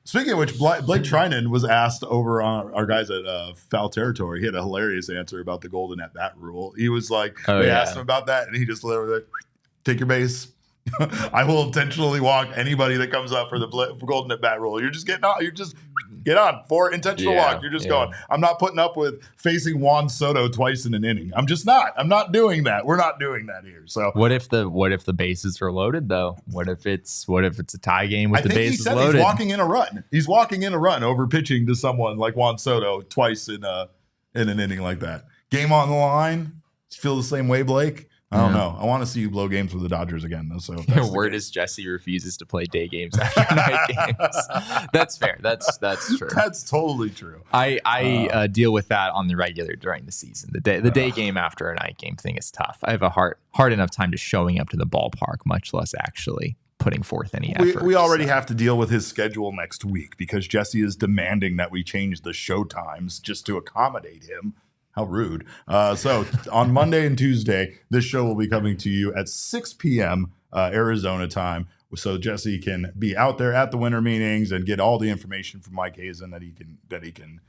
S1: Speaking of which, Blake Trinan was asked over on our guys at Foul Territory. He had a hilarious answer about the golden at bat rule. He was like, they asked him about that, and he just literally like, take your base. I will intentionally walk anybody that comes up for the golden at bat rule. You're just getting on. You're just get on for intentional walk. You're just going. I'm not putting up with facing Juan Soto twice in an inning. I'm just not. I'm not doing that. We're not doing that here. So
S2: what if the bases are loaded though? What if it's a tie game with the bases loaded?
S1: He's walking in a run. He's walking in a run over pitching to someone like Juan Soto twice in an inning like that. Game on the line. Feel the same way, Blake? I don't know. I want to see you blow games with the Dodgers again, though. So
S2: word is Jesse refuses to play day games after night games. That's fair. That's true.
S1: That's totally true.
S2: I deal with that on the regular during the season. The day game after a night game thing is tough. I have a hard enough time just showing up to the ballpark, much less actually putting forth any effort.
S1: We already have to deal with his schedule next week because Jesse is demanding that we change the show times just to accommodate him. How rude. So on Monday and Tuesday, this show will be coming to you at 6 p.m. Arizona time. So Jesse can be out there at the winter meetings and get all the information from Mike Hazen that he can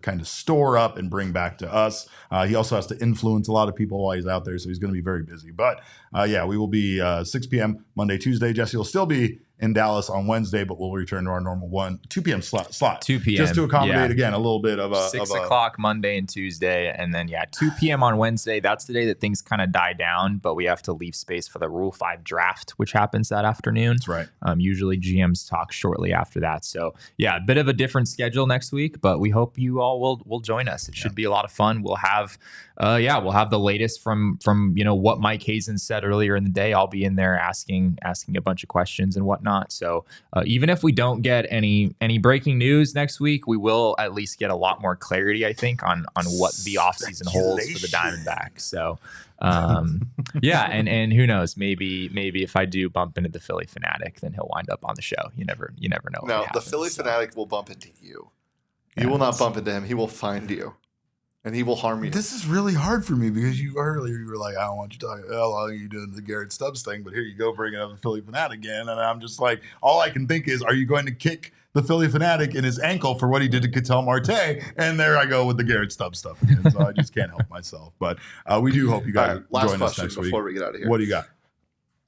S1: kind of store up and bring back to us. He also has to influence a lot of people while he's out there, so he's going to be very busy. But we will be 6 p.m. Monday, Tuesday. Jesse will still be in Dallas on Wednesday, but we'll return to our normal 2 p.m. slot.
S2: 2 p.m.
S1: Just to accommodate, again, a little bit of a...
S2: 6 o'clock Monday and Tuesday, and then, 2 p.m. on Wednesday. That's the day that things kind of die down, but we have to leave space for the Rule 5 draft, which happens that afternoon.
S1: That's right.
S2: Usually GMs talk shortly after that. So, a bit of a different schedule next week, but we hope you all will join us. It should be a lot of fun. We'll have the latest from what Mike Hazen said earlier in the day. I'll be in there asking a bunch of questions and whatnot. So even if we don't get any breaking news next week, we will at least get a lot more clarity, I think, on what the offseason holds for the Diamondbacks. So and who knows, maybe if I do bump into the Philly Fanatic, then he'll wind up on the show. You never know.
S3: No, the Philly Fanatic will bump into you. You will not bump into him. He will find you. And he will harm you.
S1: This is really hard for me because you were like, I don't want you talking. How long are you doing the Garrett Stubbs thing? But here you go, bringing up the Philly Fanatic again. And I'm just like, all I can think is, are you going to kick the Philly Fanatic in his ankle for what he did to Ketel Marte? And there I go with the Garrett Stubbs stuff again. So I just can't help myself. But we do hope you guys join us next week.
S3: Before we get out of here.
S1: What do you got?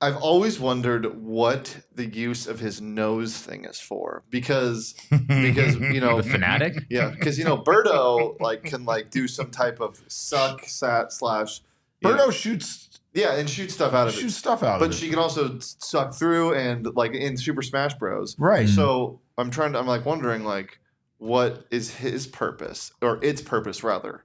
S3: I've always wondered what the use of his nose thing is for, because
S2: the Fanatic,
S3: because Birdo can do some type of suck sat slash.
S1: Birdo shoots,
S3: and shoots stuff out of it.
S1: Shoots stuff out of it.
S3: But she can also suck through and in Super Smash Bros.
S1: Right.
S3: So I'm wondering what is his purpose, or its purpose rather,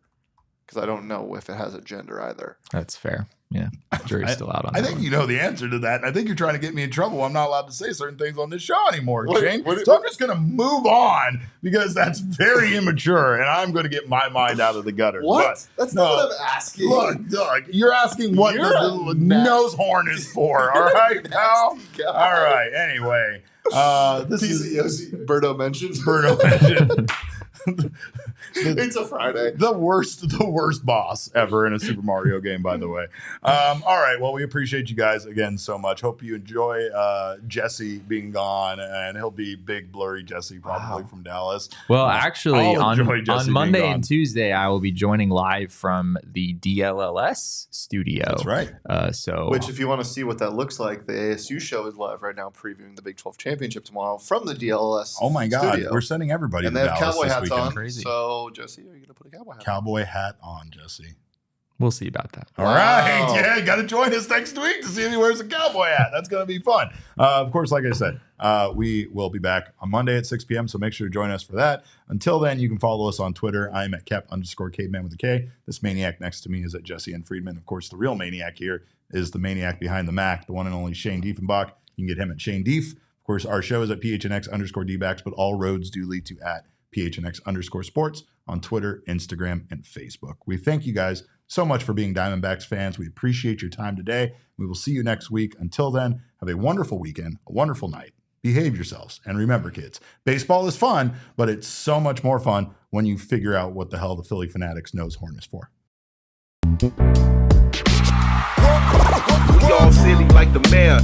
S3: because I don't know if it has a gender either.
S2: That's fair. Yeah, jury's still out on that.
S1: I think you know the answer to that. I think you're trying to get me in trouble. I'm not allowed to say certain things on this show anymore, Shane. So I'm just going to move on because that's very immature, and I'm going to get my mind out of the gutter.
S3: What? That's not what I'm asking.
S1: Look, you're asking what the nose horn is for, all right, pal? All right, anyway. This is
S3: Birdo mentioned. It's a Friday.
S1: The worst boss ever in a Super Mario game, by the way. All right. Well, we appreciate you guys again so much. Hope you enjoy Jesse being gone, and he'll be big, blurry Jesse probably from Dallas.
S2: Well, actually, on Monday and Tuesday, I will be joining live from the DLLS studio.
S1: That's right.
S3: Which, if you want to see what that looks like, the ASU show is live right now, previewing the Big 12 Championship tomorrow from the DLLS.
S1: Oh my God,
S3: studio.
S1: we're sending everybody.
S3: And
S1: to
S3: they have
S1: Dallas
S3: cowboy
S1: this
S3: hats
S1: weekend.
S3: on.
S2: Crazy.
S3: So Oh, Jesse, are you going to put a cowboy hat on?
S1: Cowboy hat on, Jesse.
S2: We'll see about that.
S1: All right. Yeah, got to join us next week to see if he wears a cowboy hat. That's going to be fun. Of course, like I said, we will be back on Monday at 6 p.m., so make sure to join us for that. Until then, you can follow us on Twitter. I'm at Cap_caveman with a K. This maniac next to me is at Jesse and Friedman. Of course, the real maniac here is the maniac behind the Mac, the one and only Shane Diefenbach. You can get him at Shane Dief. Of course, our show is at PHNX_Dbacks, but all roads do lead to at PHNX_sports on Twitter, Instagram, and Facebook. We thank you guys so much for being Diamondbacks fans. We appreciate your time today. We will see you next week. Until then, have a wonderful weekend, a wonderful night. Behave yourselves. And remember, kids, baseball is fun, but it's so much more fun when you figure out what the hell the Philly Fanatics nose horn is for.
S4: We all silly like the mayor.